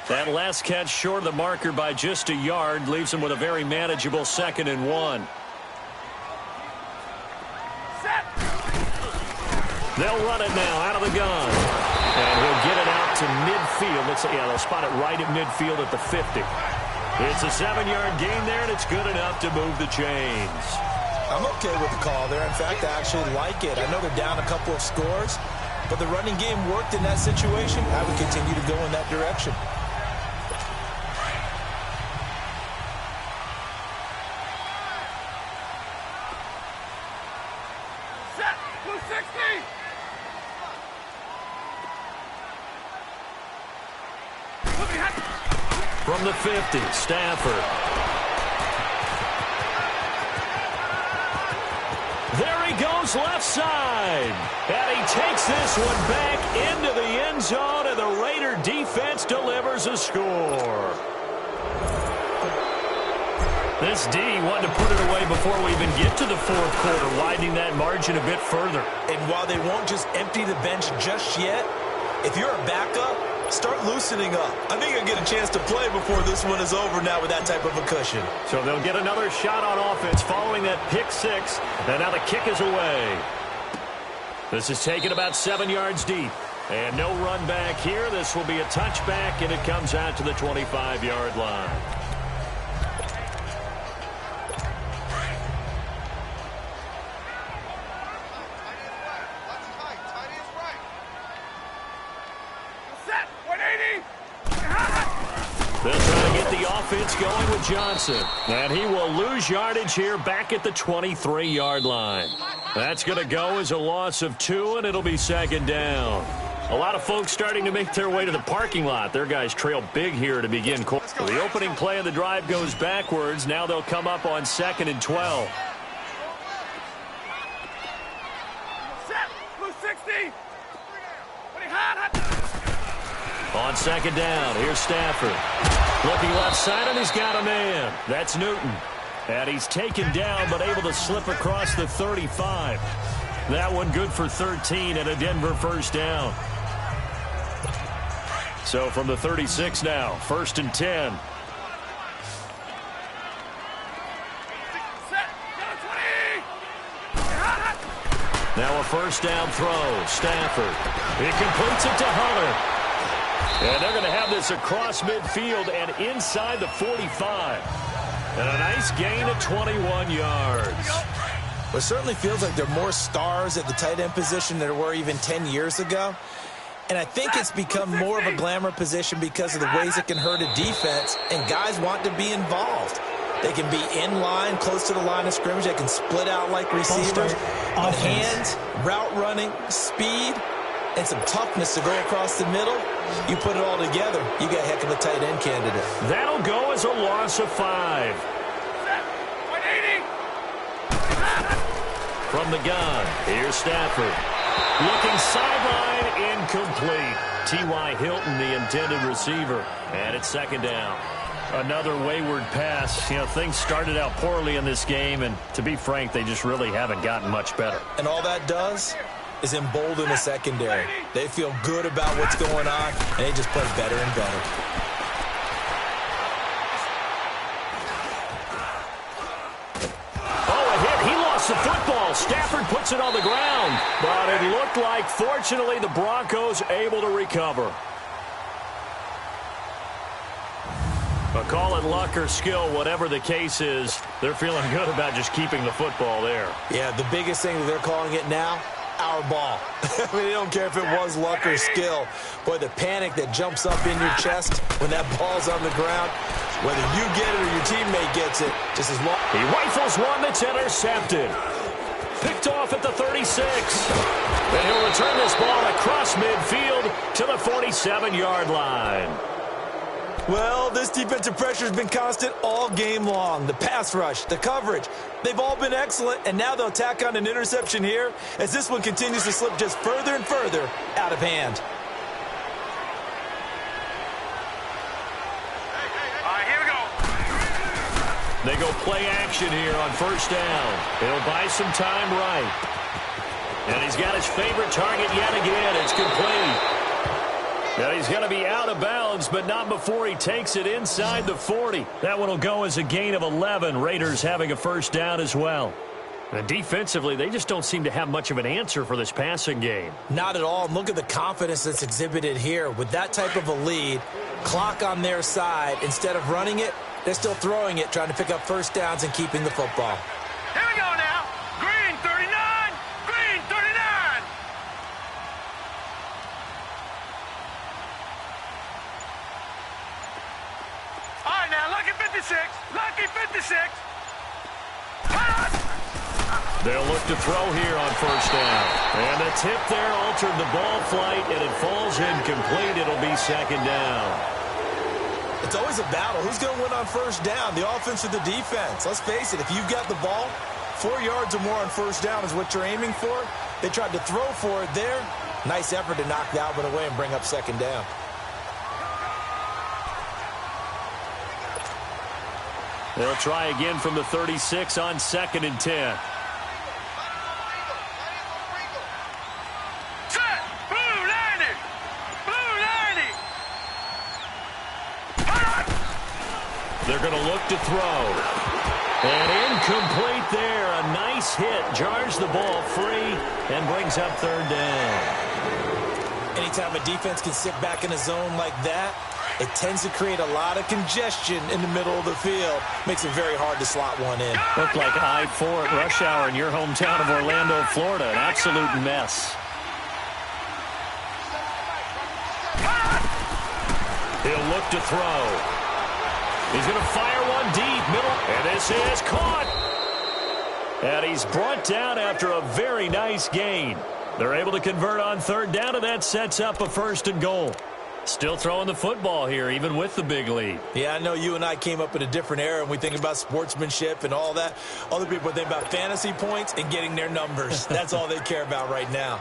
B: That last catch short of the marker by just a yard leaves him with a very manageable 2nd and 1. They'll run it now out of the gun. And he'll get it out to midfield. They'll spot it right at midfield at the 50. It's a 7-yard gain there, and it's good enough to move the chains.
C: I'm okay with the call there. In fact, I actually like it. I know they're down a couple of scores, but the running game worked in that situation. I would continue to go in that direction.
B: From the 50, Stafford. There he goes left side. And he takes this one back into the end zone, and the defense delivers a score. This D wanted to put it away before we even get to the fourth quarter, widening that margin a bit further.
C: And while they won't just empty the bench just yet, if you're a backup, start loosening up. I think you'll get a chance to play before this one is over now with that type of a cushion.
B: So they'll get another shot on offense following that pick six, and now the kick is away. This is taken about 7 yards deep. And no run back here. This will be a touchback, and it comes out to the 25-yard line. They'll try to get the offense going with Johnson. And he will lose yardage here back at the 23-yard line. That's going to go as a loss of 2, and it'll be second down. A lot of folks starting to make their way to the parking lot. Their guys trail big here to begin. The opening play of the drive goes backwards. Now they'll come up on 2nd and 12. On second down, here's Stafford. Looking left side, and he's got a man. That's Newton. And he's taken down, but able to slip across the 35. That one good for 13 and a Denver first down. So from the 36 now, 1st and 10. Now a first down throw. Stafford. He completes it to Hunter. And they're going to have this across midfield and inside the 45. And a nice gain of 21 yards.
C: Well, it certainly feels like there are more stars at the tight end position than there were even 10 years ago. And I think it's become more of a glamour position because of the ways it can hurt a defense, and guys want to be involved. They can be in line, close to the line of scrimmage. They can split out like receivers. But hands, route running, speed, and some toughness to go across the middle, you put it all together, you got a heck of a tight end candidate.
B: That'll go as a loss of 5. From the gun, here's Stafford. Looking sideline, incomplete. T.Y. Hilton, the intended receiver. And it's second down. Another wayward pass. You know, things started out poorly in this game, and to be frank, they just really haven't gotten much better.
C: And all that does is embolden the secondary. They feel good about what's going on, and they just play better and better.
B: Oh, a hit. He lost the football. Stafford puts it on the ground. But it looked like, fortunately, the Broncos able to recover. But call it luck or skill, whatever the case is, they're feeling good about just keeping the football there.
C: Yeah, the biggest thing that they're calling it now, our ball. I mean, they don't care if it was luck or skill. Boy, the panic that jumps up in your chest when that ball's on the ground, whether you get it or your teammate gets it, just as long.
B: He rifles one that's intercepted. Picked off at the 36. And he'll return this ball across midfield to the 47-yard line.
C: Well, this defensive pressure has been constant all game long. The pass rush, the coverage, they've all been excellent, and now they'll tack on an interception here as this one continues to slip just further and further out of hand.
D: All right, here we go.
B: They go play action here on first down. He'll buy some time right. And he's got his favorite target yet again. It's complete. Now he's going to be out of bounds, but not before he takes it inside the 40. That one will go as a gain of 11. Raiders having a first down as well. And defensively, they just don't seem to have much of an answer for this passing game.
C: Not at all. And look at the confidence that's exhibited here. With that type of a lead, clock on their side, instead of running it, they're still throwing it, trying to pick up first downs and keeping the football.
D: Here we go now. Green 39. Green 39. All right, now, lucky 56. Lucky 56.
B: They'll look to throw here on first down. And the tip there altered the ball flight, and it falls incomplete. It'll be second down.
C: It's always a battle. Who's going to win on first down, the offense or the defense? Let's face it, if you've got the ball, 4 yards or more on first down is what you're aiming for. They tried to throw for it there. Nice effort to knock that one away and bring up second down.
B: They'll try again from the 36 on 2nd and 10. They're going to look to throw. And incomplete there. A nice hit. Jars the ball free and brings up 3rd down.
C: Anytime a defense can sit back in a zone like that, it tends to create a lot of congestion in the middle of the field. Makes it very hard to slot one in.
B: Looked like I-4 at rush hour in your hometown of Orlando, Florida. An absolute mess. He'll look to throw. He's going to fire one deep, middle, and this is caught. And he's brought down after a very nice gain. They're able to convert on 3rd down, and that sets up a 1st and goal. Still throwing the football here, even with the big lead.
C: Yeah, I know you and I came up in a different era, and we think about sportsmanship and all that. Other people think about fantasy points and getting their numbers. That's all they care about right now.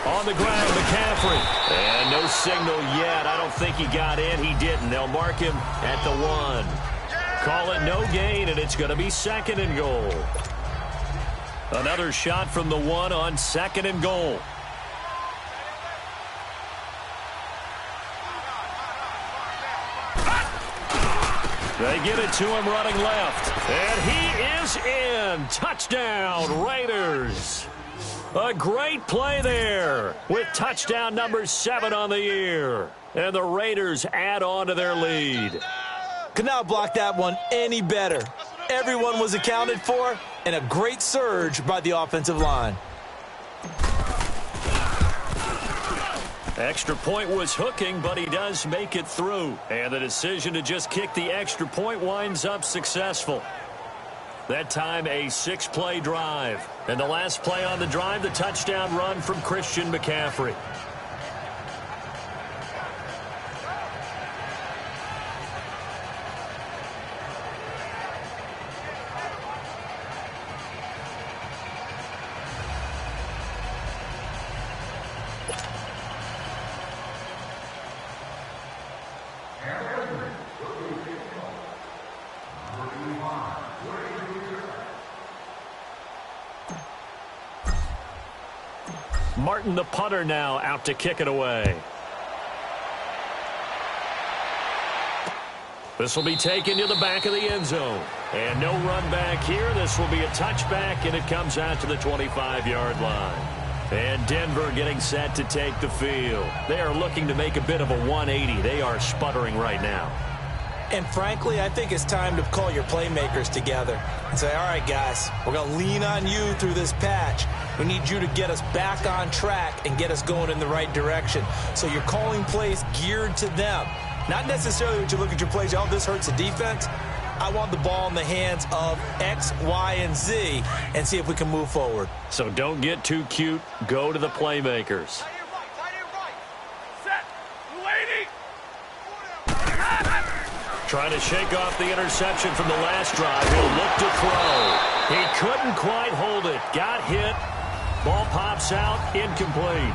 B: On the ground, McCaffrey. And no signal yet. I don't think he got in. He didn't. They'll mark him at the 1. Call it no gain, and it's going to be 2nd and goal. Another shot from the 1 on 2nd and goal. They get it to him running left. And he is in. Touchdown, Raiders. A great play there with touchdown number 7 on the year. And the Raiders add on to their lead.
C: Could not block that one any better. Everyone was accounted for, and a great surge by the offensive line.
B: Extra point was hooking, but he does make it through. And the decision to just kick the extra point winds up successful. That time a 6-play drive. And the last play on the drive, the touchdown run from Christian McCaffrey. Martin, the punter, now out to kick it away. This will be taken to the back of the end zone. And no run back here. This will be a touchback, and it comes out to the 25-yard line. And Denver getting set to take the field. They are looking to make a bit of a 180. They are sputtering right now.
C: And frankly, I think it's time to call your playmakers together and say, all right, guys, we're going to lean on you through this patch. We need you to get us back on track and get us going in the right direction. So you're calling plays geared to them. Not necessarily when you look at your plays, oh, this hurts the defense. I want the ball in the hands of X, Y, and Z and see if we can move forward.
B: So don't get too cute. Go to the playmakers. Trying to shake off the interception from the last drive. He'll look to throw. He couldn't quite hold it. Got hit. Ball pops out. Incomplete.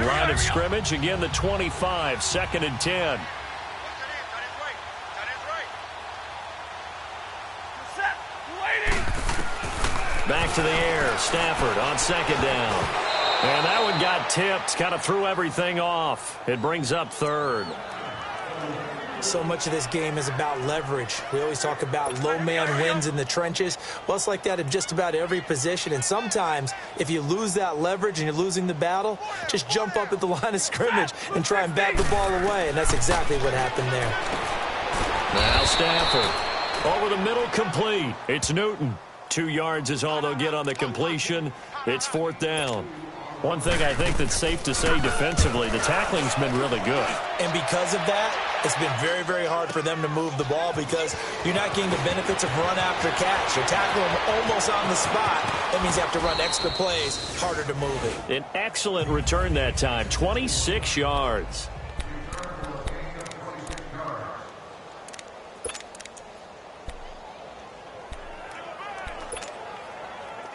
B: Line of scrimmage. Again, the 25. 2nd and 10. Back to the air. Stafford on 2nd down. And that one got tipped. Kind of threw everything off. It brings up 3rd.
C: So much of this game is about leverage. We always talk about low man wins in the trenches. Well, it's like that in just about every position. And sometimes, if you lose that leverage and you're losing the battle, just jump up at the line of scrimmage and try and bat the ball away. And that's exactly what happened there.
B: Now Stafford. Over the middle, complete. It's Newton. 2 yards is all they'll get on the completion. It's 4th down. One thing I think that's safe to say defensively, the tackling's been really good.
C: And because of that, It's been very, very hard for them to move the ball because you're not getting the benefits of run after catch. You're tackling them almost on the spot. That means you have to run extra plays, harder to move it.
B: An excellent return that time, 26 yards.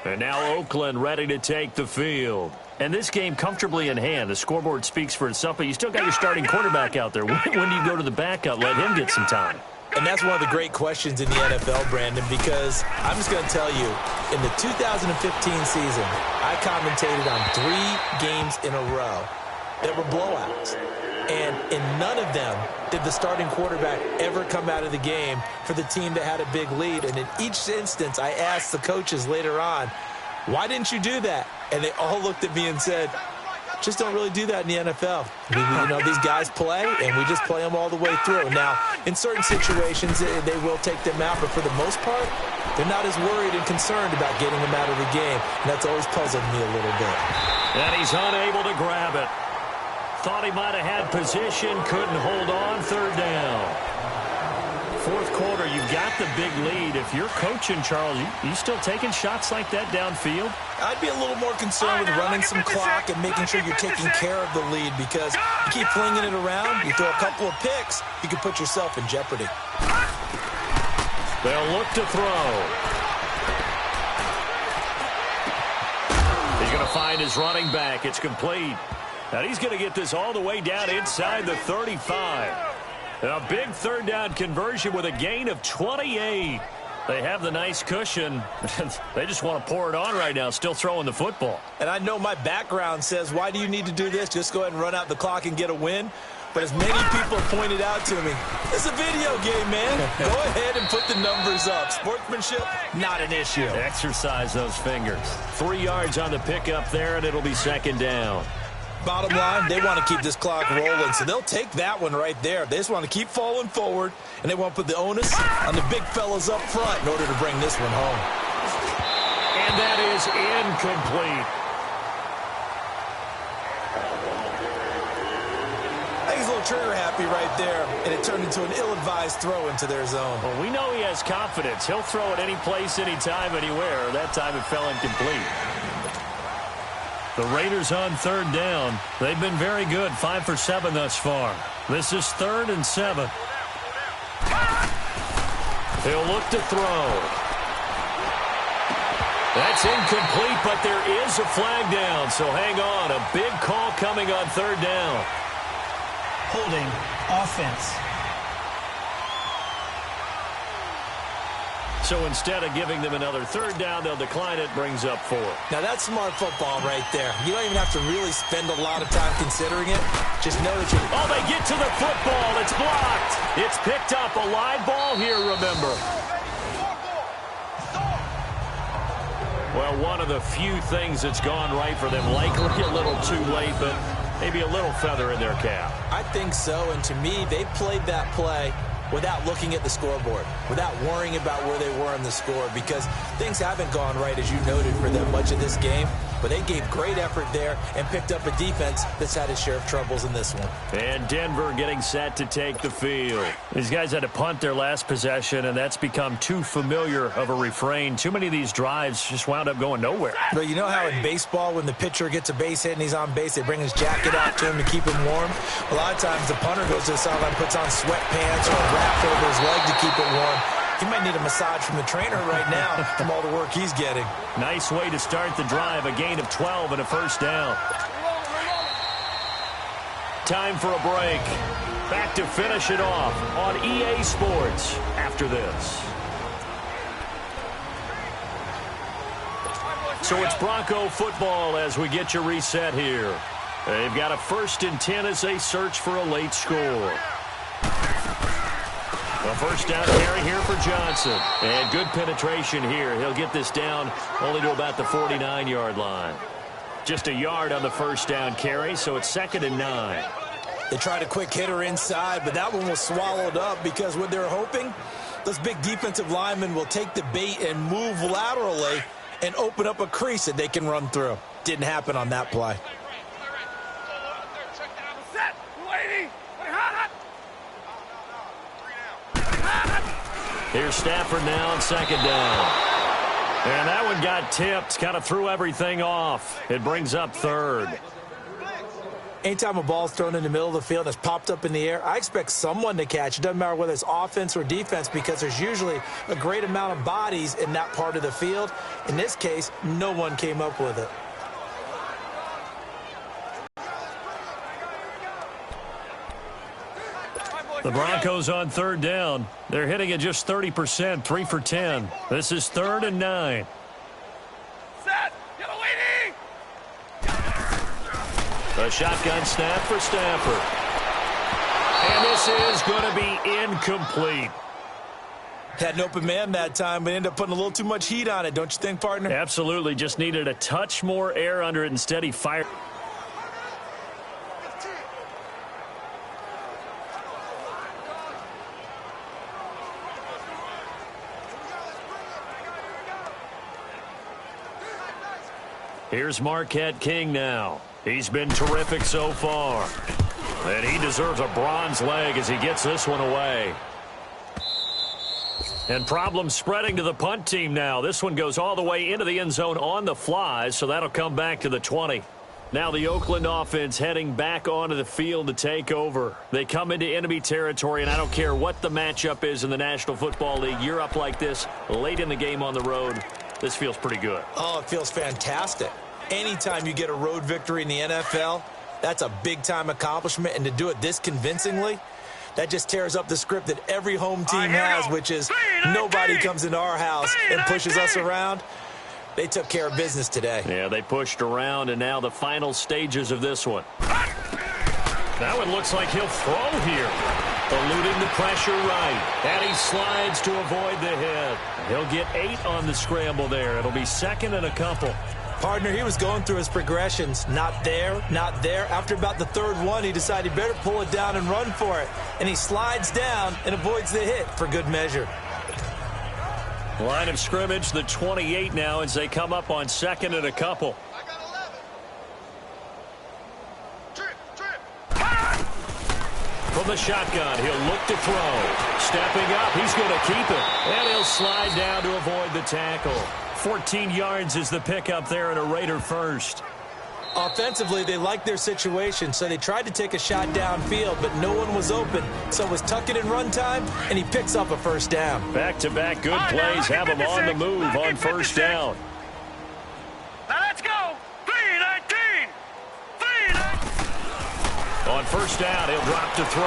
B: And now Oakland ready to take the field. And this game comfortably in hand. The scoreboard speaks for itself, but you still got your starting quarterback out there. When do you go to the backup? Let him get some time.
C: And that's one of the great questions in the NFL, Brandon, because I'm just going to tell you, in the 2015 season, I commentated on 3 games in a row that were blowouts. And in none of them did the starting quarterback ever come out of the game for the team that had a big lead. And in each instance, I asked the coaches later on, why didn't you do that? And they all looked at me and said, just don't really do that in the NFL. These guys play, and we just play them all the way through. Now, in certain situations, they will take them out, but for the most part, they're not as worried and concerned about getting them out of the game. And that's always puzzled me a little bit.
B: And he's unable to grab it. Thought he might have had position, couldn't hold on, third down. Fourth quarter, you've got the big lead. If you're coaching, Charles, you still taking shots like that downfield?
C: I'd be a little more concerned with running some clock and making sure you're taking care of the lead, because you keep flinging it around, you throw a couple of picks, you can put yourself in jeopardy.
B: They'll look to throw. He's going to find his running back. It's complete. And he's going to get this all the way down inside the 35. A big third down conversion with a gain of 28. They have the nice cushion. They just want to pour it on right now, still throwing the football.
C: And I know my background says, why do you need to do this? Just go ahead and run out the clock and get a win. But as many people have pointed out to me, it's a video game, man. Go ahead and put the numbers up. Sportsmanship, not an issue.
B: Exercise those fingers. 3 yards on the pickup there, and it'll be second down.
C: Bottom line, they want to keep this clock rolling, so they'll take that one right there. They just want to keep falling forward, and they want to put the onus on the big fellas up front in order to bring this one home.
B: And that is incomplete.
C: I think he's a little trigger happy right there, and it turned into an ill-advised throw into their zone.
B: Well, we know he has confidence. He'll throw it any place, anytime, anywhere. That time it fell incomplete. The Raiders on third down. They've been very good, 5 for 7 thus far. This is 3rd and 7. He'll look to throw. That's incomplete, but there is a flag down, so hang on. A big call coming on third down.
E: Holding offense.
B: So instead of giving them another third down, they'll decline it, brings up 4.
C: Now that's smart football right there. You don't even have to really spend a lot of time considering it. Just know that you're...
B: Oh, they get to the football. It's blocked. It's picked up. A live ball here, remember. Well, one of the few things that's gone right for them. Likely a little too late, but maybe a little feather in their cap.
C: I think so, and to me, they played that play without looking at the scoreboard, without worrying about where they were in the score, because things haven't gone right, as you noted, for them much of this game. But they gave great effort there and picked up a defense that's had its share of troubles in this one.
B: And Denver getting set to take the field. These guys had to punt their last possession, and that's become too familiar of a refrain. Too many of these drives just wound up going nowhere.
C: But you know how in baseball, when the pitcher gets a base hit and he's on base, they bring his jacket out to him to keep him warm? A lot of times the punter goes to the sideline, puts on sweatpants or a wrap over his leg to keep it warm. He might need a massage from the trainer right now from all the work he's getting.
B: Nice way to start the drive. A gain of 12 and a first down. Time for a break. Back to finish it off on EA Sports after this. So it's Bronco football as we get you reset here. They've got a 1st and 10 as they search for a late score. A first down carry here for Johnson. And good penetration here. He'll get this down only to about the 49-yard line. Just a yard on the first down carry, so it's 2nd and 9.
C: They tried a quick hitter inside, but that one was swallowed up because what they're hoping, those big defensive linemen will take the bait and move laterally and open up a crease that they can run through. Didn't happen on that play.
B: Here's Stafford now on second down. And that one got tipped, kind of threw everything off. It brings up third.
C: Anytime a ball's thrown in the middle of the field that's popped up in the air, I expect someone to catch. It doesn't matter whether it's offense or defense because there's usually a great amount of bodies in that part of the field. In this case, no one came up with it.
B: The Broncos on third down. They're hitting at just 30%, 3 for 10. This is 3rd and 9.
D: Set. Get away,
B: A shotgun snap for Stafford. And this is going to be incomplete.
C: Had an open man that time, but ended up putting a little too much heat on it, don't you think, partner?
B: Absolutely. Just needed a touch more air under it. Instead, he fired. Here's Marquette King now. He's been terrific so far. And he deserves a bronze leg as he gets this one away. And problems spreading to the punt team now. This one goes all the way into the end zone on the fly, so that'll come back to the 20. Now the Oakland offense heading back onto the field to take over. They come into enemy territory, and I don't care what the matchup is in the National Football League. You're up like this late in the game on the road. This feels pretty good.
C: Oh, it feels fantastic. Anytime you get a road victory in the NFL, that's a big-time accomplishment, and to do it this convincingly, that just tears up the script that every home team has, which is nobody comes into our house and pushes us around. They took care of business today.
B: Yeah, they pushed around, and now the final stages of this one. That one looks like he'll throw here. Eluding the pressure right. And he slides to avoid the hit. He'll get 8 on the scramble there. It'll be 2nd and a couple.
C: Partner, he was going through his progressions. Not there, not there. After about the 3rd one, he decided he better pull it down and run for it. And he slides down and avoids the hit for good measure.
B: Line of scrimmage, the 28 now as they come up on 2nd and a couple. From the shotgun, he'll look to throw. Stepping up, he's going to keep it. And he'll slide down to avoid the tackle. 14 yards is the pickup there and a Raider first.
C: Offensively, they liked their situation, so they tried to take a shot downfield, but no one was open. So it was tuck it in run time, and he picks up a first down.
B: Back-to-back good plays have him on the move on first down.
D: Now let's go. 3-19. 3-19.
B: On first down, he'll drop to throw.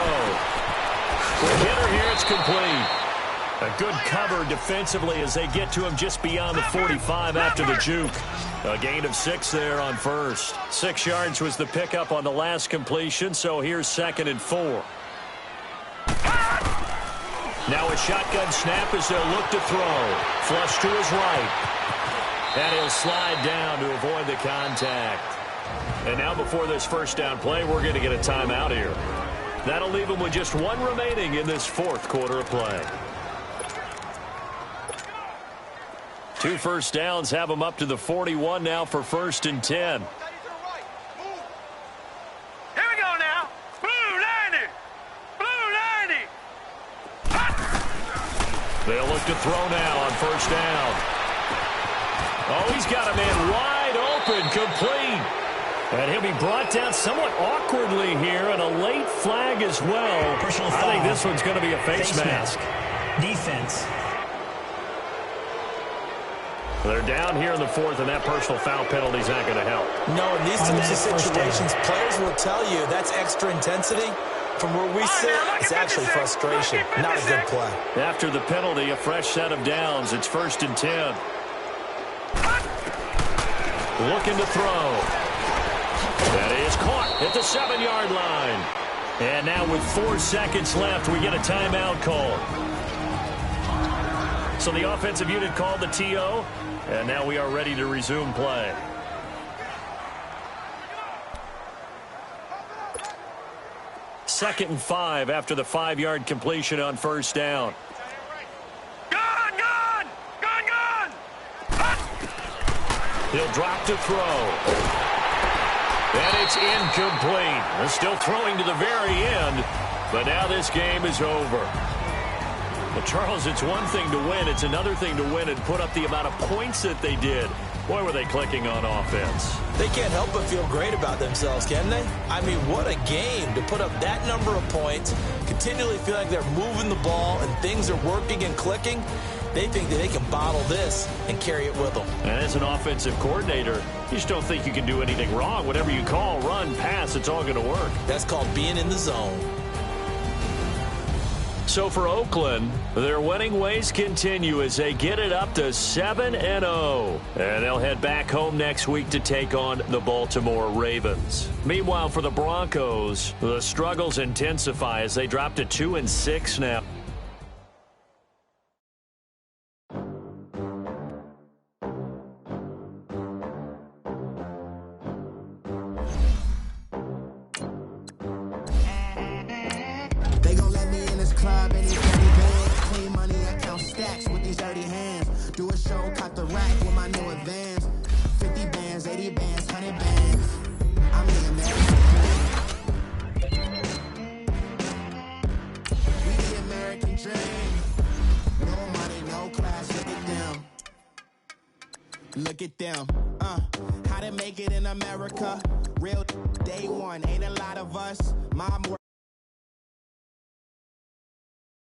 B: The hitter here, it's complete. A good cover defensively as they get to him just beyond the 45 after the juke. A gain of 6 there on first. 6 yards was the pickup on the last completion, so here's 2nd and 4. Now a shotgun snap as they'll look to throw. Flush to his right. And he'll slide down to avoid the contact. And now before this first down play, we're going to get a timeout here. That'll leave him with just 1 remaining in this 4th quarter of play. 2 first downs have them up to the 41 now for 1st and 10.
D: Here we go now. Blue 90. Blue 90.
B: They'll look to throw now on first down. Oh, he's got a man wide open, complete. And he'll be brought down somewhat awkwardly here, and a late flag as well.
E: Personal
B: I
E: foul.
B: think this one's going to be a face mask.
E: Defense.
B: They're down here in the 4th, and that personal foul penalty is not going to help.
C: No, in these types of situations, players will tell you that's extra intensity. From where we sit, it's actually frustration, not a good play.
B: After the penalty, a fresh set of downs. It's 1st and 10. Looking to throw. That is caught at the 7-yard line. And now with 4 seconds left, we get a timeout call. So the offensive unit called the TO, and now we are ready to resume play. Second and 5 after the 5-yard completion on first down.
D: Gone, gone. Gone, gone.
B: He'll drop to throw. And it's incomplete. They're still throwing to the very end, but now this game is over. The Well, Charles, it's one thing to win. It's another thing to win and put up the amount of points that they did. Boy, were they clicking on offense.
C: They can't help but feel great about themselves, can they? I mean, what a game to put up that number of points, continually feel like they're moving the ball and things are working and clicking. They think that they can bottle this and carry it with them.
B: And as an offensive coordinator, you just don't think you can do anything wrong. Whatever you call, run, pass, it's all going to work.
C: That's called being in the zone.
B: So for Oakland, their winning ways continue as they get it up to 7-0. And they'll head back home next week to take on the Baltimore Ravens. Meanwhile, for the Broncos, the struggles intensify as they drop to 2-6 now.
G: They gon' let me in this club and these dirty bands. Clean money, I count stacks with these dirty hands. Do a show, cut the rack with my new advance. 50 bands, 80 bands, 100 bands. I'm the American dream. We the American dream. No money, no class, look at them. Look at them, how to make it in America. Real day one, ain't a lot of us. Mom